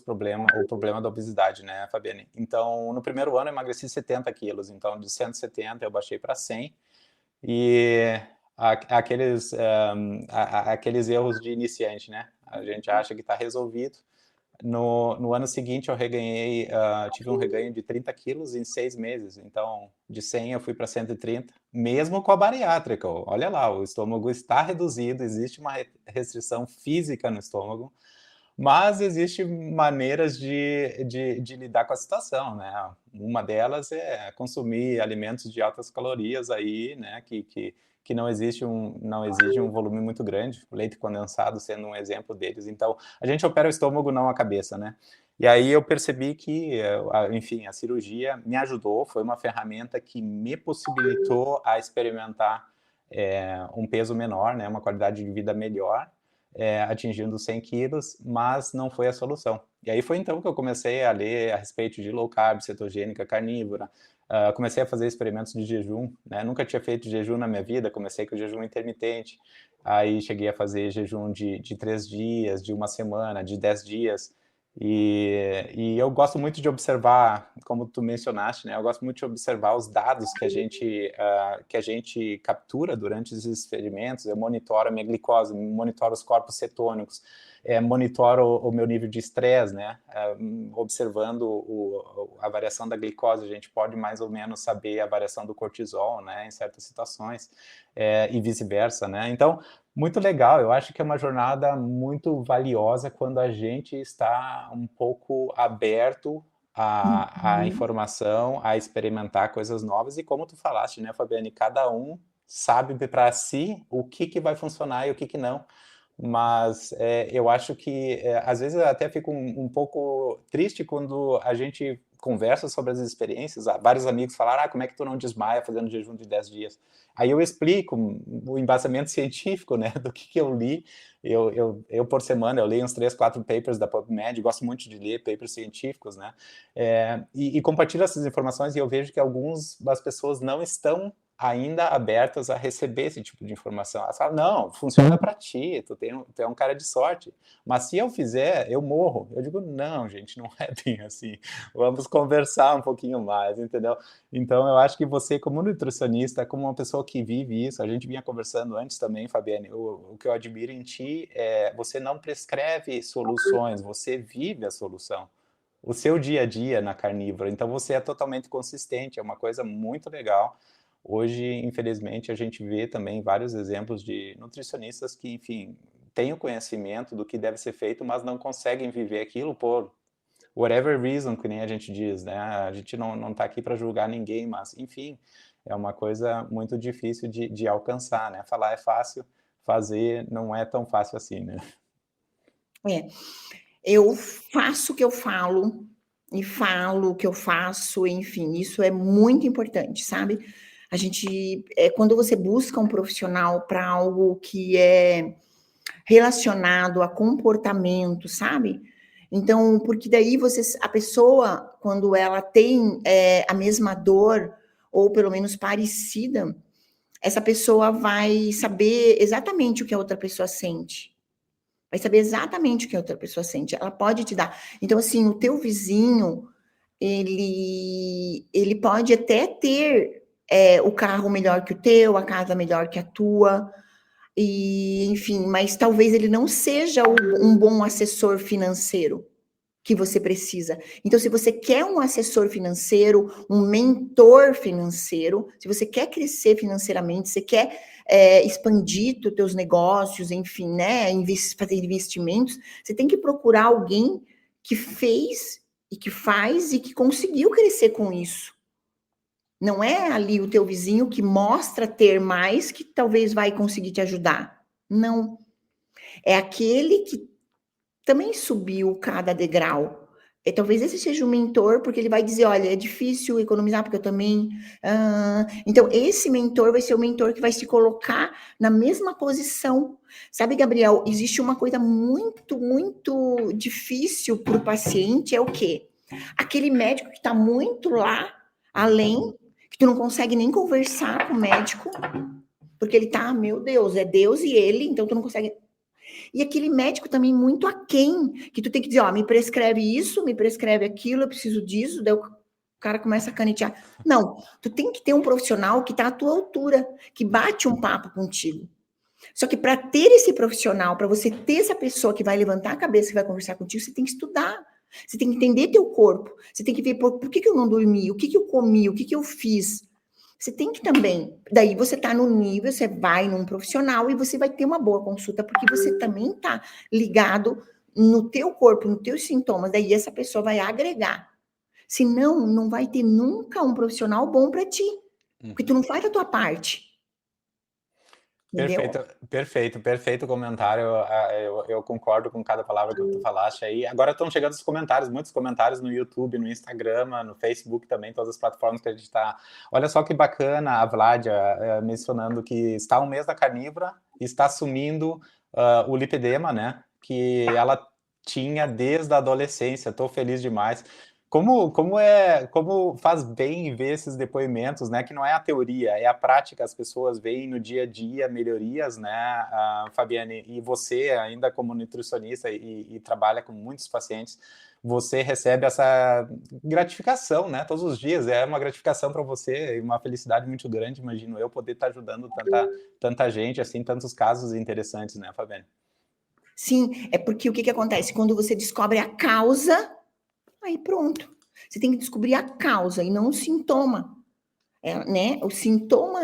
problema da obesidade, né, Fabiane? Então, no primeiro ano eu emagreci 70 quilos. Então, de 170 eu baixei para 100. E aqueles erros de iniciante, né? A gente acha que está resolvido. No ano seguinte, eu tive um reganho de 30 quilos em 6 meses. Então, de 100 eu fui para 130, mesmo com a bariátrica. Olha lá, o estômago está reduzido, existe uma restrição física no estômago, mas existem maneiras de lidar com a situação, né? Uma delas é consumir alimentos de altas calorias aí, né? Que não exige um volume muito grande, o leite condensado sendo um exemplo deles. Então, a gente opera o estômago, não a cabeça, né? E aí eu percebi que, enfim, a cirurgia me ajudou, foi uma ferramenta que me possibilitou a experimentar um peso menor, né, uma qualidade de vida melhor, atingindo 100 quilos, mas não foi a solução. E aí foi então que eu comecei a ler a respeito de low carb, cetogênica, carnívora, comecei a fazer experimentos de jejum, né? Nunca tinha feito jejum na minha vida, comecei com jejum intermitente, aí cheguei a fazer jejum de 3 dias, de uma semana, de 10 dias, e eu gosto muito de observar, como tu mencionaste, né? Eu gosto muito de observar os dados que a gente captura durante os experimentos. Eu monitoro a minha glicose, monitoro os corpos cetônicos, monitoro o meu nível de estresse, né? Observando a variação da glicose, a gente pode mais ou menos saber a variação do cortisol, né? Em certas situações, e vice-versa, né? Então, muito legal, eu acho que é uma jornada muito valiosa quando a gente está um pouco aberto à Uhum. informação, a experimentar coisas novas, e como tu falaste, né, Fabiane, cada um sabe para si o que vai funcionar e o que não. Mas eu acho que às vezes eu até fico um pouco triste quando a gente conversa sobre as experiências. Vários amigos falaram, como é que tu não desmaia fazendo jejum de 10 dias? Aí eu explico o embasamento científico, né, do que eu li. Eu, por semana, eu leio uns 3, 4 papers da PubMed, gosto muito de ler papers científicos, né, e compartilho essas informações, e eu vejo que das pessoas não estão ainda abertas a receber esse tipo de informação. Elas falam, não, funciona para ti, tu é um cara de sorte, mas se eu fizer, eu morro. Eu digo, não, gente, não é bem assim. Vamos conversar um pouquinho mais, entendeu? Então, eu acho que você, como nutricionista, como uma pessoa que vive isso, a gente vinha conversando antes também, Fabiane, o que eu admiro em ti é você não prescreve soluções, você vive a solução. O seu dia a dia na carnívora, então você é totalmente consistente, é uma coisa muito legal. Hoje, infelizmente, a gente vê também vários exemplos de nutricionistas que, enfim, têm o conhecimento do que deve ser feito, mas não conseguem viver aquilo por whatever reason, que nem a gente diz, né? A gente não está aqui para julgar ninguém, mas, enfim, é uma coisa muito difícil de alcançar, né? Falar é fácil, fazer não é tão fácil assim, né? É, eu faço o que eu falo e falo o que eu faço, enfim, isso é muito importante, sabe? A gente, quando você busca um profissional para algo que é relacionado a comportamento, sabe? Então, porque daí a pessoa, quando ela tem a mesma dor, ou pelo menos parecida, essa pessoa vai saber exatamente o que a outra pessoa sente. Vai saber exatamente o que a outra pessoa sente. Ela pode te dar. Então, assim, o teu vizinho, ele pode até ter o carro melhor que o teu, a casa melhor que a tua, e, enfim, mas talvez ele não seja um bom assessor financeiro que você precisa. Então, se você quer um assessor financeiro, um mentor financeiro, se você quer crescer financeiramente, você quer expandir os teus negócios, enfim, né, fazer investimentos, você tem que procurar alguém que fez e que faz e que conseguiu crescer com isso. Não é ali o teu vizinho que mostra ter mais que talvez vai conseguir te ajudar. Não. É aquele que também subiu cada degrau. Talvez esse seja o mentor, porque ele vai dizer, olha, é difícil economizar, porque eu também... Então, esse mentor vai ser o mentor que vai se colocar na mesma posição. Sabe, Gabriel, existe uma coisa muito, muito difícil para o paciente, é o quê? Aquele médico que está muito lá, além, que tu não consegue nem conversar com o médico, porque ele tá, meu Deus, é Deus e ele, então tu não consegue... E aquele médico também muito aquém, que tu tem que dizer, ó, me prescreve isso, me prescreve aquilo, eu preciso disso, daí o cara começa a canetear. Não, tu tem que ter um profissional que está à tua altura, que bate um papo contigo. Só que para ter esse profissional, para você ter essa pessoa que vai levantar a cabeça, que vai conversar contigo, você tem que estudar. Você tem que entender teu corpo. Você tem que ver por que eu não dormi, o que eu comi, o que eu fiz. Você tem que também, daí você está no nível, você vai num profissional e você vai ter uma boa consulta, porque você também está ligado no teu corpo, nos teus sintomas, daí essa pessoa vai agregar. Senão, não vai ter nunca um profissional bom para ti, porque tu não faz a tua parte. entendeu? Perfeito comentário. Eu concordo com cada palavra que tu falaste aí. Agora estão chegando os comentários, muitos comentários no YouTube, no Instagram, no Facebook também, todas as plataformas que a gente está. Olha só que bacana a Vládia mencionando que está um mês da carnívora e está assumindo o lipedema, né? Que ela tinha desde a adolescência. Estou feliz demais. Como faz bem ver esses depoimentos, né? Que não é a teoria, é a prática. As pessoas veem no dia a dia melhorias, né, Fabiane? E você, ainda como nutricionista e trabalha com muitos pacientes, você recebe essa gratificação, né? Todos os dias é uma gratificação para você e uma felicidade muito grande, imagino eu, poder estar ajudando tanta gente, assim, tantos casos interessantes, né, Fabiane? Sim, é porque o que acontece? Quando você descobre a causa, aí pronto. Você tem que descobrir a causa e não o sintoma. Né? O sintoma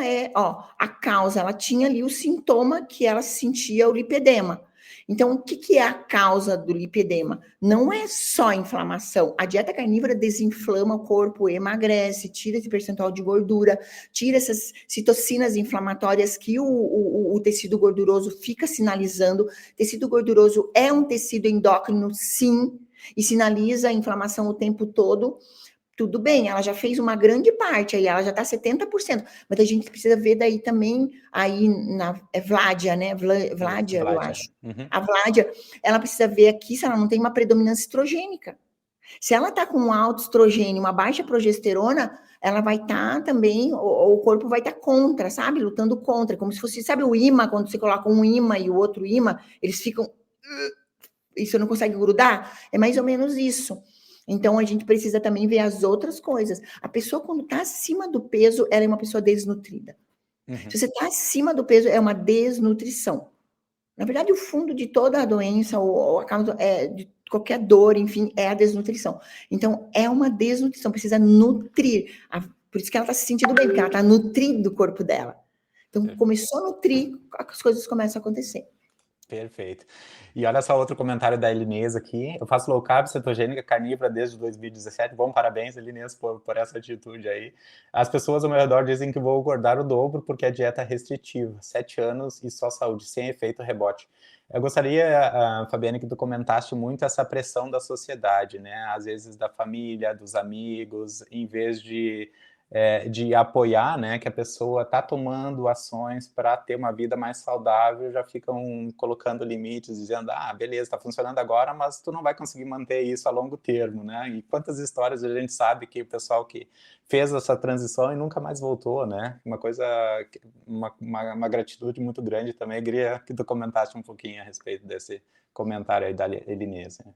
a causa, ela tinha ali o sintoma que ela sentia o lipedema. Então, o que é a causa do lipedema? Não é só inflamação. A dieta carnívora desinflama o corpo, emagrece, tira esse percentual de gordura, tira essas citocinas inflamatórias que o tecido gorduroso fica sinalizando. Tecido gorduroso é um tecido endócrino, sim, e sinaliza a inflamação o tempo todo. Tudo bem, ela já fez uma grande parte, aí ela já está 70%, mas a gente precisa ver daí também, aí é Vládia, né? Vládia, eu acho. Uhum. A Vládia, ela precisa ver aqui se ela não tem uma predominância estrogênica. Se ela está com um alto estrogênio, uma baixa progesterona, ela vai estar também, o corpo vai estar contra, sabe? Lutando contra, como se fosse, sabe o imã, quando você coloca um imã e o outro imã, eles ficam, e você não consegue grudar? É mais ou menos isso. Então, a gente precisa também ver as outras coisas. A pessoa, quando está acima do peso, ela é uma pessoa desnutrida. Uhum. Se você está acima do peso, é uma desnutrição. Na verdade, o fundo de toda a doença, ou a causa de qualquer dor, enfim, é a desnutrição. Então, é uma desnutrição, precisa nutrir. Por isso que ela está se sentindo bem, porque ela está nutrindo o corpo dela. Então, começou a nutrir, as coisas começam a acontecer. Perfeito. E olha só outro comentário da Elinês aqui. Eu faço low carb, cetogênica, carnívora desde 2017. Bom, parabéns, Elinês, por essa atitude aí. As pessoas ao meu redor dizem que vou engordar o dobro porque a dieta é restritiva. 7 anos e só saúde, sem efeito rebote. Eu gostaria, Fabiane, que tu comentaste muito essa pressão da sociedade, né? Às vezes da família, dos amigos, em vez de apoiar, né, que a pessoa está tomando ações para ter uma vida mais saudável, já ficam colocando limites, dizendo, beleza, está funcionando agora, mas tu não vai conseguir manter isso a longo termo, né? E quantas histórias a gente sabe que o pessoal que fez essa transição e nunca mais voltou, né? Uma coisa, uma gratitude muito grande também. Eu queria que tu comentasse um pouquinho a respeito desse comentário aí da Elinês, né?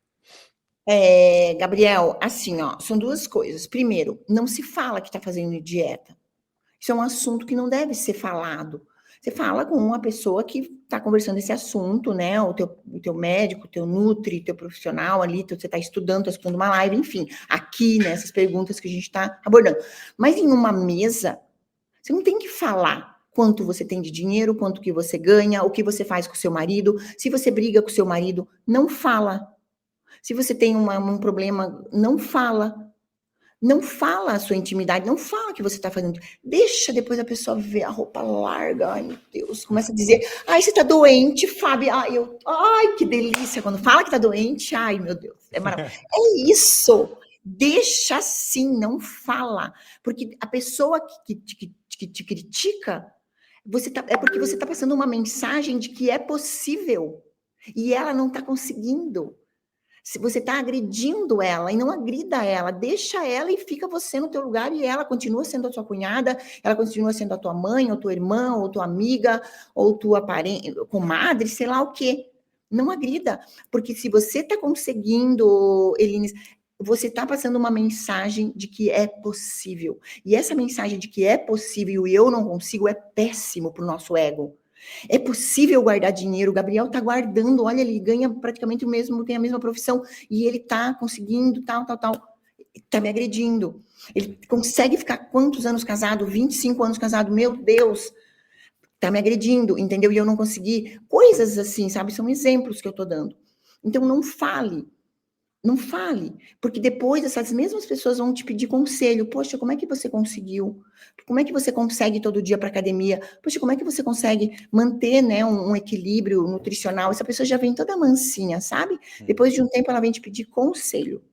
Gabriel, assim, são duas coisas. Primeiro, não se fala que está fazendo dieta. Isso é um assunto que não deve ser falado. Você fala com uma pessoa que está conversando esse assunto, né? O teu médico, o teu nutri, o teu profissional ali, você está estudando uma live, enfim, aqui, né? Essas perguntas que a gente está abordando. Mas em uma mesa, você não tem que falar quanto você tem de dinheiro, quanto que você ganha, o que você faz com o seu marido, se você briga com o seu marido, não fala. Se você tem um problema, não fala. Não fala a sua intimidade, não fala o que você está fazendo. Deixa depois a pessoa ver a roupa larga. Ai, meu Deus. Começa a dizer, você está doente, Fábio. Ai, que delícia. Quando fala que está doente, ai, meu Deus. É maravilhoso. É isso. Deixa assim, não fala. Porque a pessoa que te critica, é porque você está passando uma mensagem de que é possível. E ela não está conseguindo. Se você está agredindo ela, e não agrida ela, deixa ela e fica você no teu lugar, e ela continua sendo a tua cunhada, ela continua sendo a tua mãe, ou tua irmã, ou tua amiga, ou tua comadre, sei lá o quê. Não agrida, porque se você está conseguindo, Eline, você está passando uma mensagem de que é possível. E essa mensagem de que é possível e eu não consigo é péssimo para o nosso ego. É possível guardar dinheiro, o Gabriel está guardando, olha, ele ganha praticamente o mesmo, tem a mesma profissão, e ele está conseguindo, tal, está me agredindo. Ele consegue ficar quantos anos casado? 25 anos casado, meu Deus, está me agredindo, entendeu? E eu não consegui. Coisas assim, sabe? São exemplos que eu estou dando. Então, não fale. Não fale, porque depois essas mesmas pessoas vão te pedir conselho. Poxa, como é que você conseguiu? Como é que você consegue todo dia para academia? Poxa, como é que você consegue manter, né, um equilíbrio nutricional? Essa pessoa já vem toda mansinha, sabe? Depois de um tempo ela vem te pedir conselho.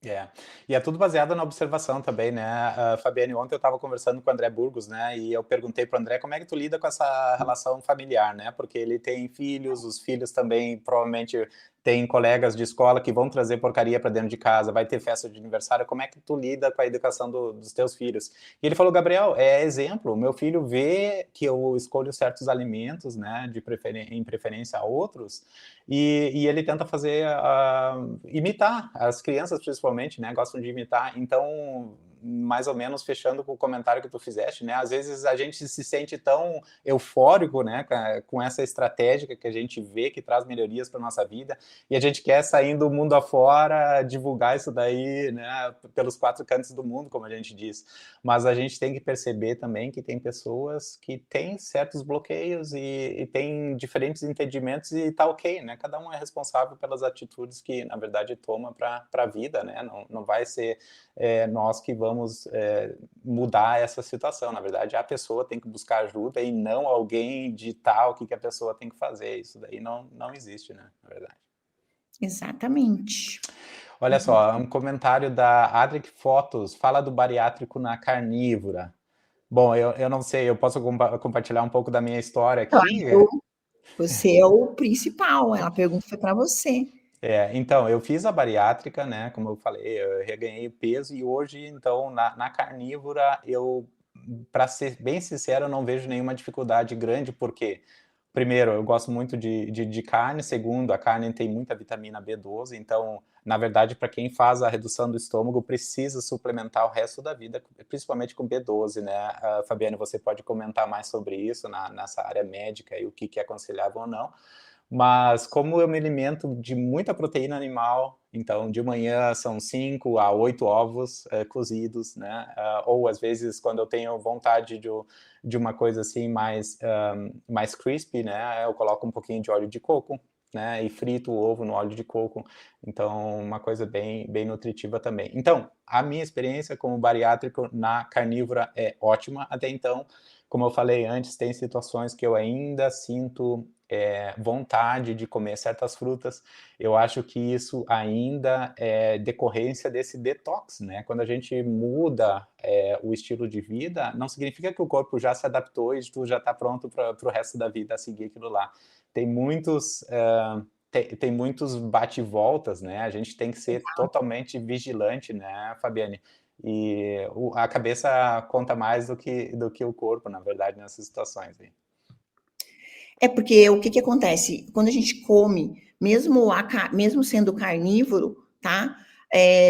É, e é tudo baseado na observação também, né? Fabiane, ontem eu estava conversando com o André Burgos, né? E eu perguntei para o André como é que tu lida com essa relação familiar, né? Porque ele tem filhos, os filhos também provavelmente têm colegas de escola que vão trazer porcaria para dentro de casa, vai ter festa de aniversário, como é que tu lida com a educação dos teus filhos? E ele falou, Gabriel, é exemplo, meu filho vê que eu escolho certos alimentos, né? Em preferência a outros, e ele tenta fazer, imitar, as crianças principalmente, né, gostam de imitar, então, mais ou menos fechando com o comentário que tu fizeste, né, às vezes a gente se sente tão eufórico, né, com essa estratégia que a gente vê que traz melhorias para nossa vida, e a gente quer sair do mundo afora, divulgar isso daí, né, pelos 4 cantos do mundo, como a gente diz, mas a gente tem que perceber também que tem pessoas que têm certos bloqueios e têm diferentes entendimentos e tá ok, né? Cada um é responsável pelas atitudes que, na verdade, toma para a vida, né? Não vai ser nós que vamos mudar essa situação. Na verdade, a pessoa tem que buscar ajuda e não alguém ditar o que a pessoa tem que fazer. Isso daí não existe, né? Na verdade. Exatamente. Olha só, um comentário da Adric Fotos, fala do bariátrico na carnívora. Bom, eu não sei, eu posso compartilhar um pouco da minha história aqui? Claro, você é o principal, a pergunta foi para você. Então, eu fiz a bariátrica, né, como eu falei, eu reganhei peso e hoje, então, na carnívora, para ser bem sincero, eu não vejo nenhuma dificuldade grande, porque, primeiro, eu gosto muito de carne, segundo, a carne tem muita vitamina B12, então, na verdade, para quem faz a redução do estômago, precisa suplementar o resto da vida, principalmente com B12, né? Fabiane, você pode comentar mais sobre isso nessa área médica e o que é aconselhável ou não. Mas como eu me alimento de muita proteína animal, então de manhã são 5 a 8 ovos cozidos, né? Ou às vezes quando eu tenho vontade de uma coisa assim mais crispy, né? Eu coloco um pouquinho de óleo de coco, né? E frito o ovo no óleo de coco. Então uma coisa bem nutritiva também. Então a minha experiência como bariátrico na carnívora é ótima até então. Como eu falei antes, tem situações que eu ainda sinto vontade de comer certas frutas. Eu acho que isso ainda é decorrência desse detox, né? Quando a gente muda o estilo de vida, não significa que o corpo já se adaptou e tu já está pronto para o resto da vida a seguir aquilo lá. Tem muitos tem muitos bate-voltas, né? A gente tem que ser totalmente vigilante, né, Fabiane? E a cabeça conta mais do que o corpo, na verdade, nessas situações aí. É porque o que acontece? Quando a gente come, mesmo sendo carnívoro, tá?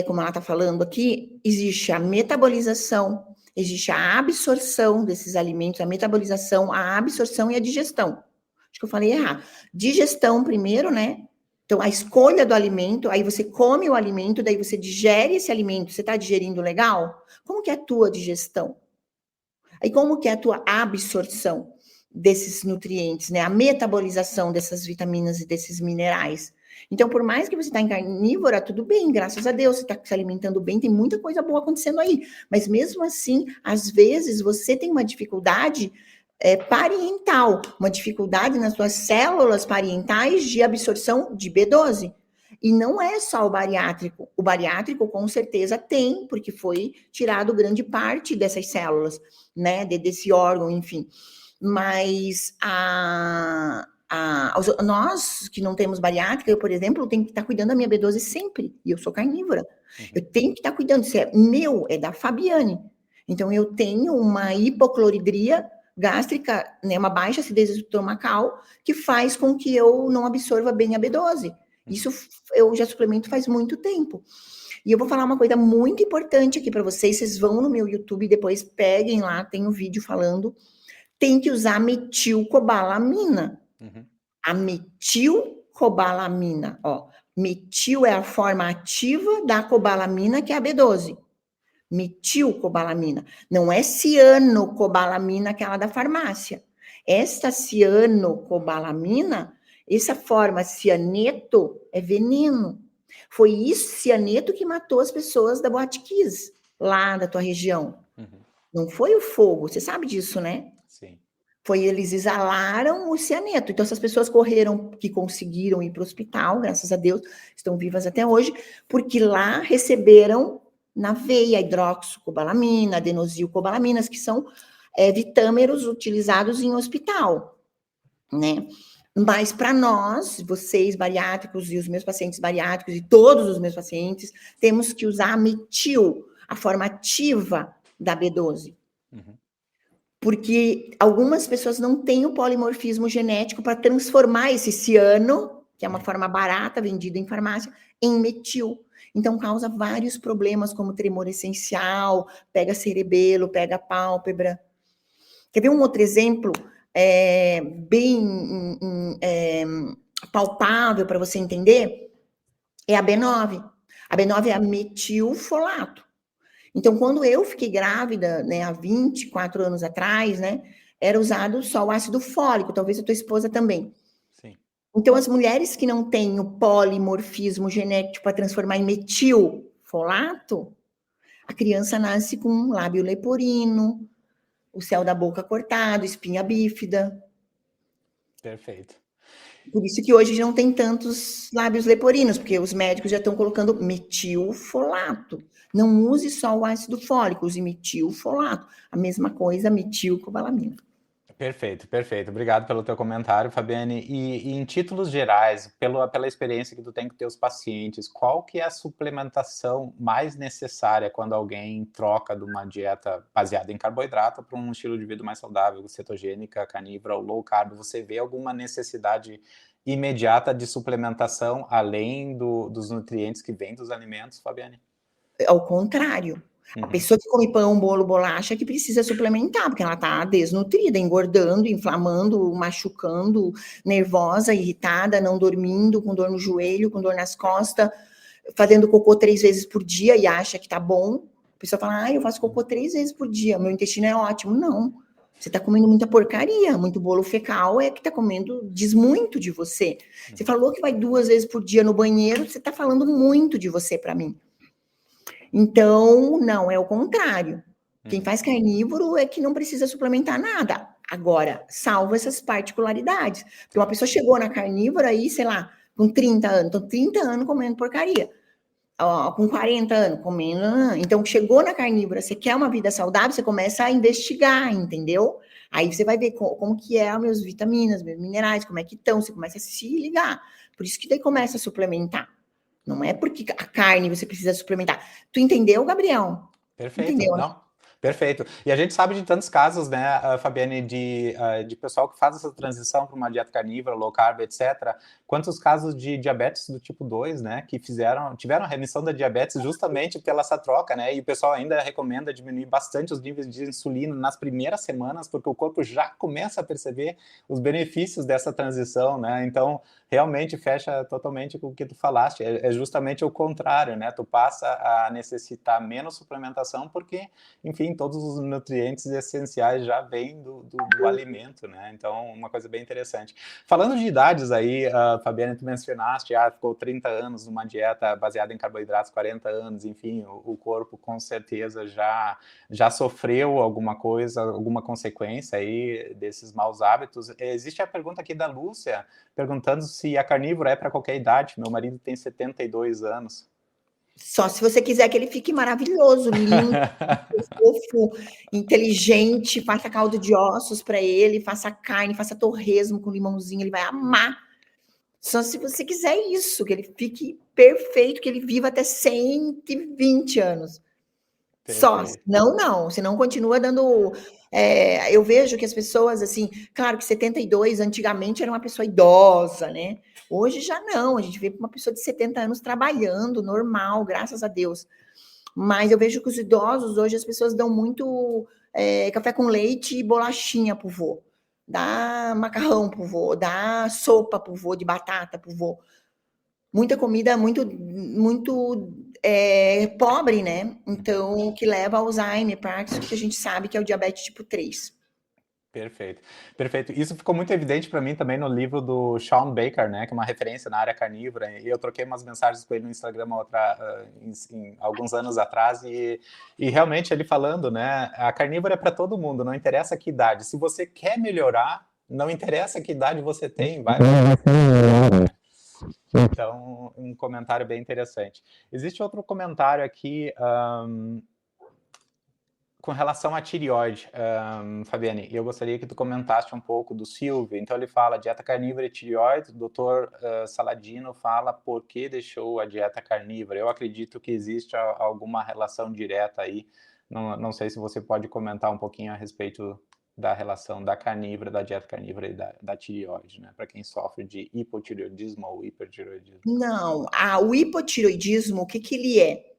Como ela está falando aqui, existe a metabolização, existe a absorção desses alimentos, a metabolização, a absorção e a digestão. Acho que eu falei errado. Digestão primeiro, né? Então, a escolha do alimento, aí você come o alimento, daí você digere esse alimento. Você está digerindo legal? Como que é a tua digestão? Aí como que é a tua absorção desses nutrientes, né? A metabolização dessas vitaminas e desses minerais. Então, por mais que você está em carnívora, tudo bem, graças a Deus, você está se alimentando bem, tem muita coisa boa acontecendo aí. Mas mesmo assim, às vezes, você tem uma dificuldade parietal, uma dificuldade nas suas células parietais de absorção de B12. E não é só o bariátrico. O bariátrico, com certeza, tem, porque foi tirado grande parte dessas células, né? Desse órgão, enfim. Mas nós que não temos bariátrica, eu, por exemplo, tenho que estar cuidando da minha B12 sempre. E eu sou carnívora. Eu tenho que estar cuidando. Isso é meu, é da Fabiane. Então, eu tenho uma hipocloridria gástrica, né, uma baixa acidez estomacal, que faz com que eu não absorva bem a B12. Isso eu já suplemento faz muito tempo. E eu vou falar uma coisa muito importante aqui para vocês. Vocês vão no meu YouTube, depois peguem lá, tem um vídeo falando. Tem que usar metilcobalamina. A metilcobalamina, ó. Metil é a forma ativa da cobalamina, que é a B12. Metilcobalamina. Não é cianocobalamina, aquela da farmácia. Esta cianocobalamina, essa forma cianeto é veneno. Foi isso, cianeto, que matou as pessoas da Boate Kiss, lá da tua região. Não foi o fogo, você sabe disso, né? Sim. Foi, eles exalaram o cianeto. Então, essas pessoas correram, que conseguiram ir para o hospital, graças a Deus, estão vivas até hoje, porque lá receberam na veia hidroxicobalamina, adenosylcobalaminas, que são vitâmeros utilizados em hospital, né? Mas para nós, vocês bariátricos e os meus pacientes bariátricos e todos os meus pacientes, temos que usar a metil, a forma ativa da B12. Porque algumas pessoas não têm o polimorfismo genético para transformar esse ciano, que é uma forma barata vendida em farmácia, em metil. Então causa vários problemas, como tremor essencial, pega cerebelo, pega pálpebra. Quer ver um outro exemplo bem palpável para você entender? É a B9. A B9 é a metilfolato. Então, quando eu fiquei grávida, né, há 24 anos atrás, né, era usado só o ácido fólico, talvez a tua esposa também. Sim. Então, as mulheres que não têm o polimorfismo genético para transformar em metilfolato, a criança nasce com lábio leporino, o céu da boca cortado, espinha bífida. Perfeito. Por isso que hoje não tem tantos lábios leporinos, porque os médicos já estão colocando metilfolato. Não use só o ácido fólico, use metilfolato. A mesma coisa, metilcobalamina. Perfeito, perfeito. Obrigado pelo teu comentário, Fabiane. E em títulos gerais, pela experiência que tu tem com teus pacientes, qual que é a suplementação mais necessária quando alguém troca de uma dieta baseada em carboidrato para um estilo de vida mais saudável, cetogênica, carnívora ou low carb? Você vê alguma necessidade imediata de suplementação além dos nutrientes que vêm dos alimentos, Fabiane? Ao contrário. A pessoa que come pão, bolo, bolacha, que precisa suplementar, porque ela está desnutrida, engordando, inflamando, machucando, nervosa, irritada, não dormindo, com dor no joelho, com dor nas costas, fazendo cocô 3 vezes por dia e acha que tá bom. A pessoa fala, eu faço cocô 3 vezes por dia, meu intestino é ótimo. Não. Você está comendo muita porcaria, muito bolo fecal, que está comendo, diz muito de você. Você falou que vai 2 vezes por dia no banheiro, você está falando muito de você para mim. Então, não, é o contrário. Quem faz carnívoro é que não precisa suplementar nada. Agora, salvo essas particularidades. Porque uma pessoa chegou na carnívora aí, sei lá, com 30 anos, então 30 anos comendo porcaria. Com 40 anos comendo. Então, chegou na carnívora, você quer uma vida saudável, você começa a investigar, entendeu? Aí você vai ver como que é as minhas vitaminas, meus minerais, como é que estão, você começa a se ligar. Por isso que daí começa a suplementar. Não é porque a carne você precisa suplementar. Tu entendeu, Gabriel? Perfeito, Entendeu? não, perfeito. E a gente sabe de tantos casos, né, Fabiane, de pessoal que faz essa transição para uma dieta carnívora, low carb, etc. Quantos casos de diabetes do tipo 2, né, que tiveram a remissão da diabetes justamente pela essa troca, né, e o pessoal ainda recomenda diminuir bastante os níveis de insulina nas primeiras semanas, porque o corpo já começa a perceber os benefícios dessa transição, né, então realmente fecha totalmente com o que tu falaste, é justamente o contrário, né, tu passa a necessitar menos suplementação porque, enfim, todos os nutrientes essenciais já vêm do alimento, né, então uma coisa bem interessante. Falando de idades aí, Fabiane, tu mencionaste, ficou 30 anos numa dieta baseada em carboidratos, 40 anos, enfim, o corpo com certeza já sofreu alguma coisa, alguma consequência aí desses maus hábitos. Existe a pergunta aqui da Lúcia, perguntando se a carnívora é para qualquer idade. Meu marido tem 72 anos. Só se você quiser que ele fique maravilhoso, lindo, fofo, inteligente, faça caldo de ossos para ele, faça carne, faça torresmo com limãozinho, ele vai amar. Só se você quiser isso, que ele fique perfeito, que ele viva até 120 anos. Só, Perfeito. não, senão continua dando. Eu vejo que as pessoas, assim, claro que 72 antigamente era uma pessoa idosa, né? Hoje já não, a gente vê uma pessoa de 70 anos trabalhando, normal, graças a Deus. Mas eu vejo que os idosos, hoje as pessoas dão muito café com leite e bolachinha pro vô. Dá macarrão pro vô, dá sopa pro vô, de batata pro vô. Muita comida muito pobre, né? Então, que leva a Alzheimer, Parkinson, que a gente sabe que é o diabetes tipo 3. Perfeito, perfeito. Isso ficou muito evidente para mim também no livro do Shawn Baker, né, que é uma referência na área carnívora, e eu troquei umas mensagens com ele no Instagram em alguns anos atrás, e realmente ele falando, né, a carnívora é para todo mundo, não interessa que idade. Se você quer melhorar, não interessa que idade você tem, vai melhorar, né? Então, um comentário bem interessante. Existe outro comentário aqui, com relação à tireoide, Fabiane, eu gostaria que tu comentasse um pouco do Silvio. Então ele fala dieta carnívora e tireoide, o doutor Saladino fala por que deixou a dieta carnívora. Eu acredito que existe alguma relação direta aí, não sei se você pode comentar um pouquinho a respeito da relação da carnívora, da dieta carnívora e da tireoide, né, para quem sofre de hipotireoidismo ou hipertireoidismo. Não, o hipotireoidismo, o que que ele é?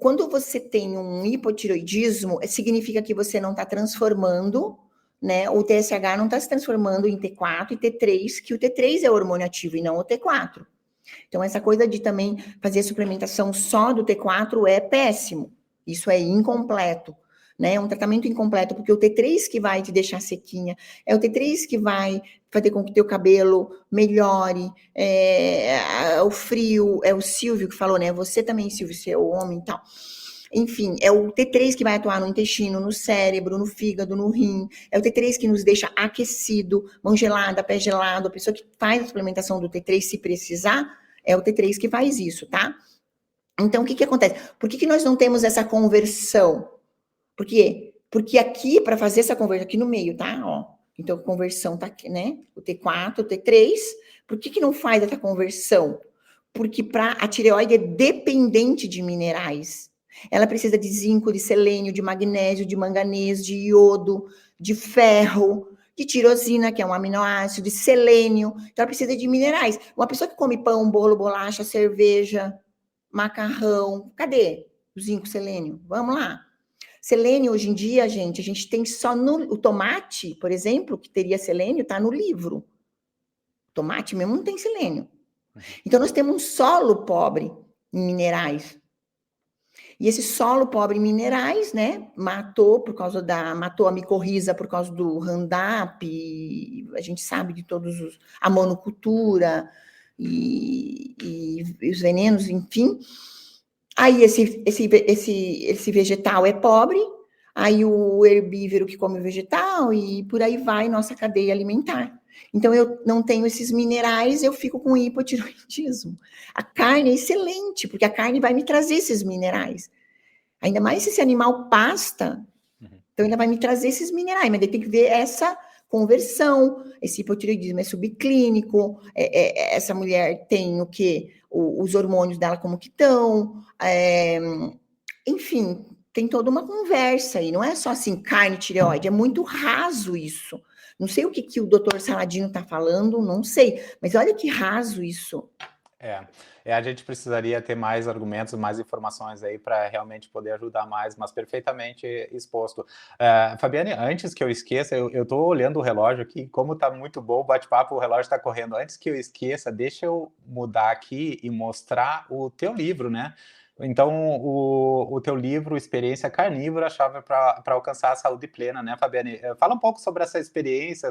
Quando você tem um hipotireoidismo, significa que você não está transformando, né? O TSH não está se transformando em T4 e T3, que o T3 é o hormônio ativo e não o T4. Então, essa coisa de também fazer suplementação só do T4 é péssimo. Isso é incompleto, né? É um tratamento incompleto, porque o T3 que vai te deixar sequinha, é o T3 que vai fazer com que teu cabelo melhore, o frio, é o Silvio que falou, né? Você também, Silvio, você é o homem e tal. Enfim, é o T3 que vai atuar no intestino, no cérebro, no fígado, no rim. É o T3 que nos deixa aquecido, mão gelada, pé gelado. A pessoa que faz a suplementação do T3, se precisar, é o T3 que faz isso, tá? Então, o que acontece? Por que nós não temos essa conversão? Por quê? Porque aqui, para fazer essa conversão, aqui no meio, tá? Ó, então, a conversão tá aqui, né? O T4, o T3. Por que não faz essa conversão? Porque a tireoide é dependente de minerais. Ela precisa de zinco, de selênio, de magnésio, de manganês, de iodo, de ferro, de tirosina, que é um aminoácido, de selênio. Então, ela precisa de minerais. Uma pessoa que come pão, bolo, bolacha, cerveja, macarrão, cadê o zinco, selênio? Vamos lá. Selênio, hoje em dia, gente, a gente tem só o tomate, por exemplo, que teria selênio, está no livro. O tomate mesmo não tem selênio. Então, nós temos um solo pobre em minerais. E esse solo pobre em minerais, né, matou a micorriza por causa do Roundup, a gente sabe de a monocultura e os venenos, enfim. Aí esse vegetal é pobre, aí o herbívoro que come o vegetal e por aí vai nossa cadeia alimentar. Então, eu não tenho esses minerais, eu fico com hipotiroidismo. A carne é excelente, porque a carne vai me trazer esses minerais. Ainda mais se esse animal pasta, então ainda vai me trazer esses minerais, mas daí tem que ver essa conversão, esse hipotireoidismo é subclínico, essa mulher tem o quê? Os hormônios dela como que estão, enfim, tem toda uma conversa aí, não é só assim, carne, tireoide, é muito raso isso. Não sei o que o doutor Saladino está falando, não sei, mas olha que raso isso. A gente precisaria ter mais argumentos, mais informações aí para realmente poder ajudar mais, mas perfeitamente exposto. Fabiane, antes que eu esqueça, eu estou olhando o relógio aqui, como está muito bom o bate-papo, o relógio está correndo. Antes que eu esqueça, deixa eu mudar aqui e mostrar o teu livro, né? Então, o teu livro, Experiência Carnívora, a chave para alcançar a saúde plena, né, Fabiane? Fala um pouco sobre essa experiência,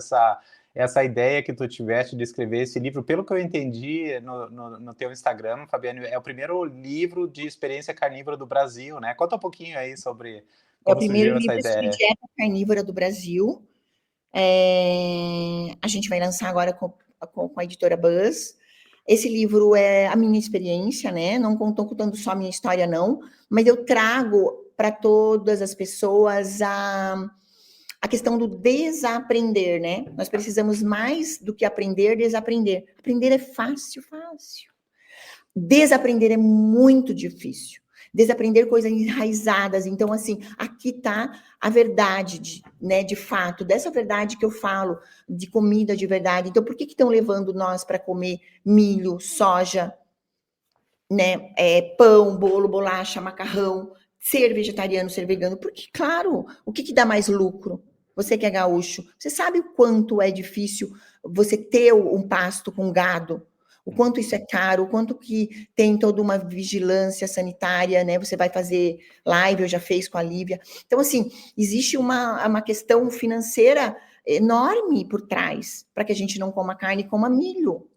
essa ideia que tu tiveste de escrever esse livro. Pelo que eu entendi no teu Instagram, Fabiane, é o primeiro livro de experiência carnívora do Brasil, né? Conta um pouquinho aí sobre como surgiu essa ideia. É o primeiro livro sobre dieta carnívora do Brasil. A gente vai lançar agora com a editora Buzz. Esse livro é a minha experiência, né? Não estou contando só a minha história, não, mas eu trago para todas as pessoas a questão do desaprender, né? Nós precisamos mais do que aprender, desaprender. Aprender é fácil. Desaprender é muito difícil. Desaprender coisas enraizadas. Então, assim, aqui está a verdade, né, de fato, dessa verdade que eu falo, de comida de verdade. Então, por que estão levando nós para comer milho, soja, né, pão, bolo, bolacha, macarrão, ser vegetariano, ser vegano? Porque, claro, o que dá mais lucro? Você que é gaúcho, você sabe o quanto é difícil você ter um pasto com gado? O quanto isso é caro, o quanto que tem toda uma vigilância sanitária, né? Você vai fazer live, eu já fiz com a Lívia. Então, assim, existe uma questão financeira enorme por trás, para que a gente não coma carne e coma milho.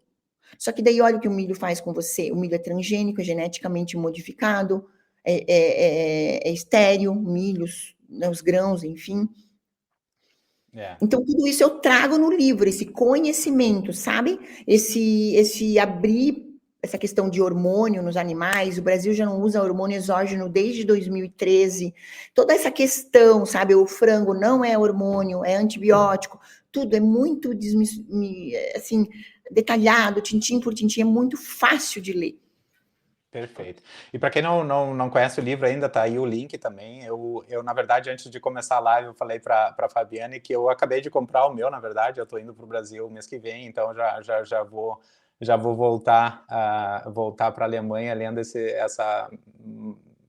Só que daí olha o que o milho faz com você. O milho é transgênico, é geneticamente modificado, é estéril, milhos, né, os grãos, enfim. Então, tudo isso eu trago no livro, esse conhecimento, sabe? Esse abrir essa questão de hormônio nos animais. O Brasil já não usa hormônio exógeno desde 2013. Toda essa questão, sabe? O frango não é hormônio, é antibiótico. Tudo é muito assim, detalhado, tintim por tintim, é muito fácil de ler. Perfeito. E para quem não conhece o livro ainda, tá aí o link também. Eu na verdade, antes de começar a live, eu falei para a Fabiane que eu acabei de comprar o meu, na verdade, eu estou indo para o Brasil mês que vem, então já vou voltar para a Alemanha lendo essa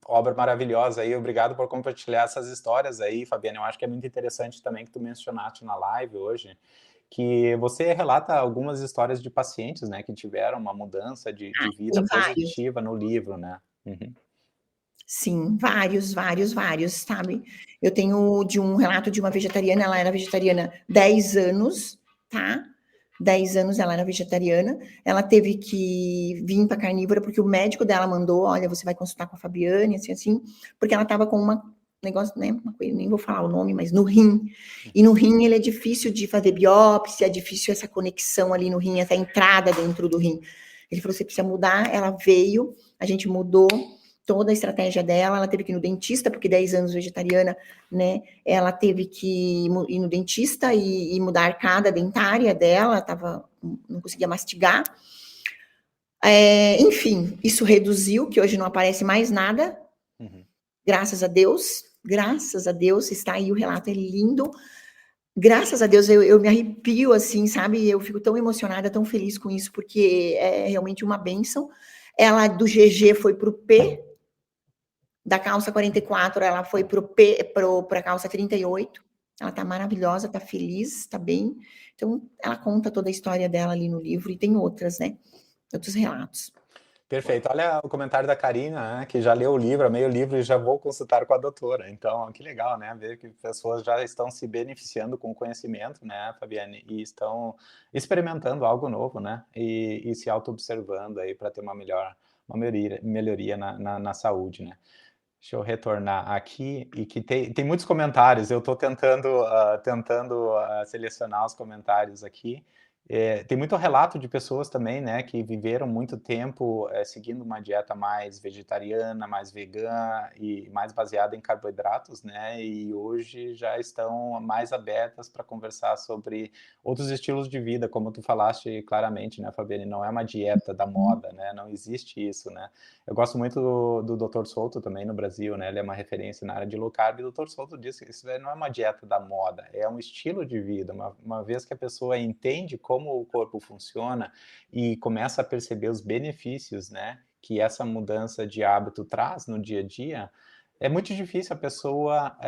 obra maravilhosa aí. Obrigado por compartilhar essas histórias aí, Fabiane. Eu acho que é muito interessante também que tu mencionaste na live hoje, que você relata algumas histórias de pacientes, né, que tiveram uma mudança de vida positiva no livro, né? Uhum. Sim, vários, sabe? Eu tenho de um relato de uma vegetariana, ela era vegetariana 10 anos, tá? 10 anos ela era vegetariana, ela teve que vir para carnívora porque o médico dela mandou, olha, você vai consultar com a Fabiane, assim, porque ela estava com uma negócio, né, uma coisa, nem vou falar o nome, mas no rim. E no rim ele é difícil de fazer biópsia, é difícil essa conexão ali no rim, essa entrada dentro do rim. Ele falou, você precisa mudar, ela veio, a gente mudou toda a estratégia dela, ela teve que ir no dentista, porque 10 anos vegetariana, né, ela teve que ir no dentista e mudar a arcada dentária dela, não conseguia mastigar. Enfim, isso reduziu, que hoje não aparece mais nada, graças a Deus, está aí o relato, é lindo, graças a Deus, eu me arrepio, assim, sabe, eu fico tão emocionada, tão feliz com isso, porque é realmente uma bênção. Ela do GG foi para o P, da calça 44, ela foi para a calça 38. Ela está maravilhosa, está feliz, está bem. Então, ela conta toda a história dela ali no livro e tem outras, né? Outros relatos. Perfeito. Olha o comentário da Karina, né, que já leu o livro, meio livro e já vou consultar com a doutora. Então, que legal, né? Ver que pessoas já estão se beneficiando com o conhecimento, né, Fabiane? E estão experimentando algo novo, né? E se auto-observando aí para ter uma melhoria na saúde, né? Deixa eu retornar aqui, e que tem muitos comentários, eu estou tentando selecionar os comentários aqui. Tem muito relato de pessoas também, né, que viveram muito tempo seguindo uma dieta mais vegetariana, mais vegana e mais baseada em carboidratos, né, e hoje já estão mais abertas para conversar sobre outros estilos de vida, como tu falaste claramente, né, Fabiane, não é uma dieta da moda, né, não existe isso, né. Eu gosto muito do Dr. Souto também no Brasil, né? Ele é uma referência na área de low carb, e o Dr. Souto diz que isso não é uma dieta da moda, é um estilo de vida. Uma vez que a pessoa entende como o corpo funciona e começa a perceber os benefícios, né, que essa mudança de hábito traz no dia a dia, é muito difícil a pessoa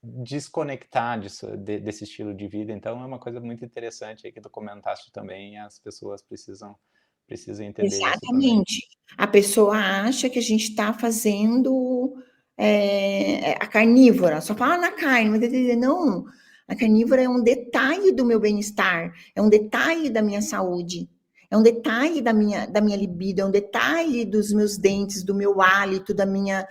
desconectar desse estilo de vida. Então, é uma coisa muito interessante aí que tu comentaste também, as pessoas precisam entender isso também. Exatamente. A pessoa acha que a gente está fazendo a carnívora, só fala na carne, mas não, a carnívora é um detalhe do meu bem-estar, é um detalhe da minha saúde, é um detalhe da minha libido, é um detalhe dos meus dentes, do meu hálito, da minha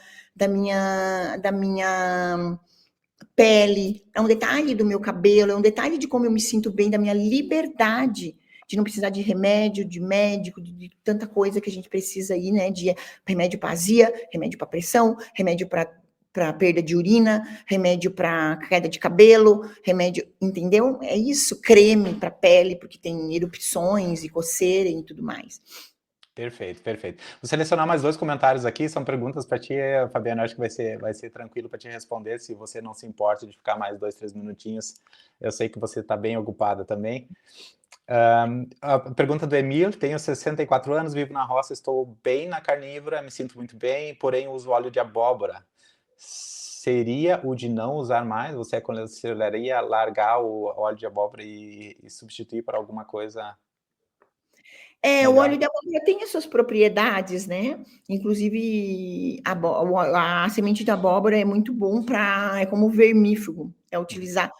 pele, é um detalhe do meu cabelo, é um detalhe de como eu me sinto bem, da minha liberdade, de não precisar de remédio, de médico, de tanta coisa que a gente precisa aí, né? De remédio para azia, remédio para pressão, remédio para perda de urina, remédio para queda de cabelo, remédio, entendeu? É isso, creme para pele, porque tem erupções e coceira e tudo mais. Perfeito, perfeito. Vou selecionar mais 2 comentários aqui, são perguntas para ti, Fabiana, acho que vai ser tranquilo para te responder, se você não se importa de ficar mais 2, 3 minutinhos. Eu sei que você está bem ocupada também. A pergunta do Emil: tenho 64 anos, vivo na roça, estou bem na carnívora, me sinto muito bem, porém uso óleo de abóbora. Seria o de não usar mais? Você aconselharia largar o óleo de abóbora e substituir por alguma coisa melhor? O óleo de abóbora tem as suas propriedades, né? Inclusive, a semente de abóbora é muito bom é como vermífugo, é utilizar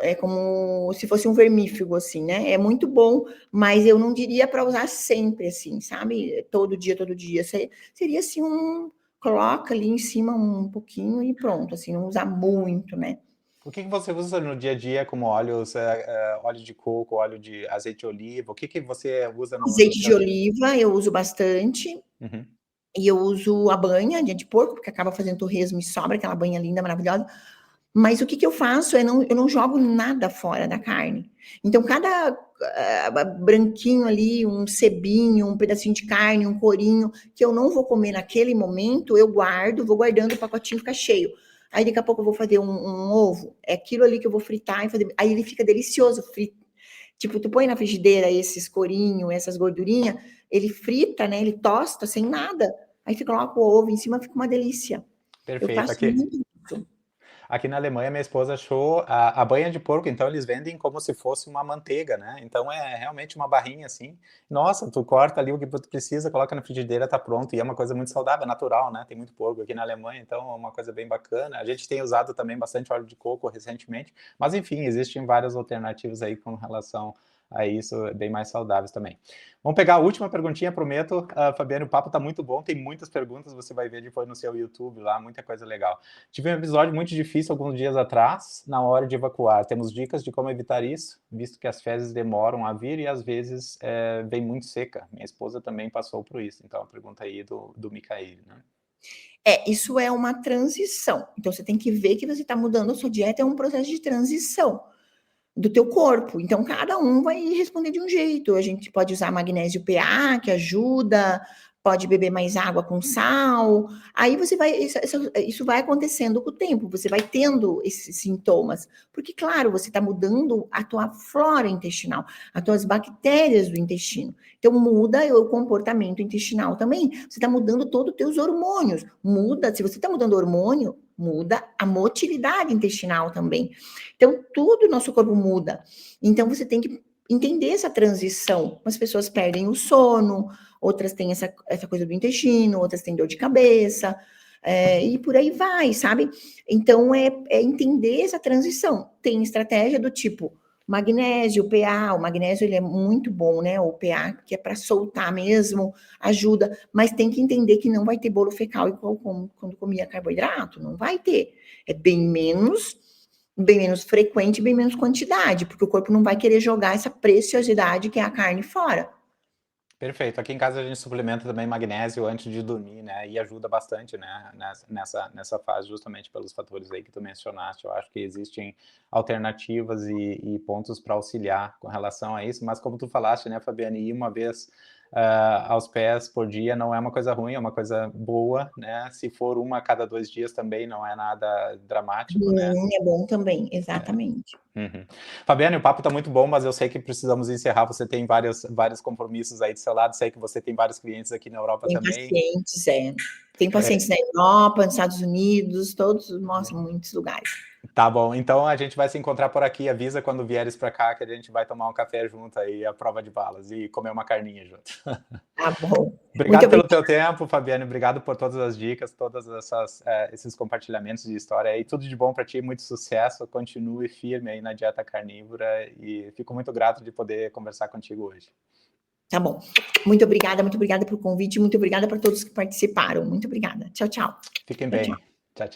É como se fosse um vermífugo, assim, né? É muito bom, mas eu não diria para usar sempre, assim, sabe? Todo dia, todo dia. Seria assim coloca ali em cima um pouquinho e pronto, assim, não usar muito, né? O que você usa no dia a dia como óleos, óleo de coco, óleo de azeite de oliva? O que você usa no Azeite de seu... oliva eu uso bastante. Uhum. E eu uso a banha de porco, porque acaba fazendo torresmo e sobra aquela banha linda, maravilhosa. Mas o que eu faço eu não jogo nada fora da carne. Então, cada branquinho ali, um cebinho, um pedacinho de carne, um corinho, que eu não vou comer naquele momento, eu guardo, vou guardando, o pacotinho fica cheio. Aí daqui a pouco eu vou fazer um ovo, é aquilo ali que eu vou fritar e fazer. Aí ele fica delicioso, frito. Tipo, tu põe na frigideira esses corinhos, essas gordurinhas, ele frita, né? Ele tosta sem nada. Aí você coloca o ovo em cima, fica uma delícia. Eu Perfeito. faço muito isso. Aqui na Alemanha, minha esposa achou a banha de porco, então eles vendem como se fosse uma manteiga, né? Então é realmente uma barrinha assim. Nossa, tu corta ali o que tu precisa, coloca na frigideira, tá pronto. E é uma coisa muito saudável, natural, né? Tem muito porco aqui na Alemanha, então é uma coisa bem bacana. A gente tem usado também bastante óleo de coco recentemente, mas enfim, existem várias alternativas aí com relação a isso, bem mais saudáveis também. Vamos pegar a última perguntinha, prometo. Fabiane, o papo tá muito bom, tem muitas perguntas, você vai ver depois no seu YouTube lá, muita coisa legal. Tive um episódio muito difícil alguns dias atrás, na hora de evacuar. Temos dicas de como evitar isso, visto que as fezes demoram a vir e às vezes vem muito seca. Minha esposa também passou por isso. Então, a pergunta aí do Micael, né? Isso é uma transição. Então, você tem que ver que você está mudando a sua dieta, é um processo de transição do teu corpo. Então, cada um vai responder de um jeito. A gente pode usar magnésio PA, que ajuda, pode beber mais água com sal. Aí você vai, isso vai acontecendo com o tempo, você vai tendo esses sintomas. Porque, claro, você está mudando a tua flora intestinal, as tuas bactérias do intestino. Então, muda o comportamento intestinal também. Você está mudando todos os teus hormônios. Se você está mudando o hormônio, muda a motilidade intestinal também. Então, tudo no nosso corpo muda. Então, você tem que entender essa transição. Umas pessoas perdem o sono, outras têm essa coisa do intestino, outras têm dor de cabeça, e por aí vai, sabe? Então, é entender essa transição. Tem estratégia do tipo magnésio, PA, o magnésio ele é muito bom, né? O PA, que é para soltar mesmo, ajuda, mas tem que entender que não vai ter bolo fecal igual quando comia carboidrato, não vai ter. É bem menos frequente, bem menos quantidade, porque o corpo não vai querer jogar essa preciosidade que é a carne fora. Perfeito. Aqui em casa a gente suplementa também magnésio antes de dormir, né? E ajuda bastante, né? Nessa fase, justamente pelos fatores aí que tu mencionaste. Eu acho que existem alternativas e pontos para auxiliar com relação a isso. Mas como tu falaste, né, Fabiane, ir uma vez aos pés por dia não é uma coisa ruim, é uma coisa boa, né? Se for uma a cada 2 dias também não é nada dramático, né? É bom também, exatamente. Uhum. Fabiane, o papo está muito bom, mas eu sei que precisamos encerrar. Você tem vários compromissos aí do seu lado. Sei que você tem vários clientes aqui na Europa Tem também. pacientes, Tem pacientes na Europa, nos Estados Unidos, todos, nossa, muitos lugares. Tá bom, então a gente vai se encontrar por aqui. Avisa quando vieres para cá que a gente vai tomar um café junto aí, a prova de balas, e comer uma carninha junto. Tá bom. Muito Obrigado pelo obrigada. teu tempo, Fabiane. Obrigado por todas as dicas, todas esses compartilhamentos de história aí. Tudo de bom para ti, muito sucesso. Continue firme aí na dieta carnívora e fico muito grato de poder conversar contigo hoje. Tá bom. Muito obrigada pelo convite, muito obrigada para todos que participaram. Muito obrigada. Tchau, tchau. Fiquem Tchau, bem. tchau.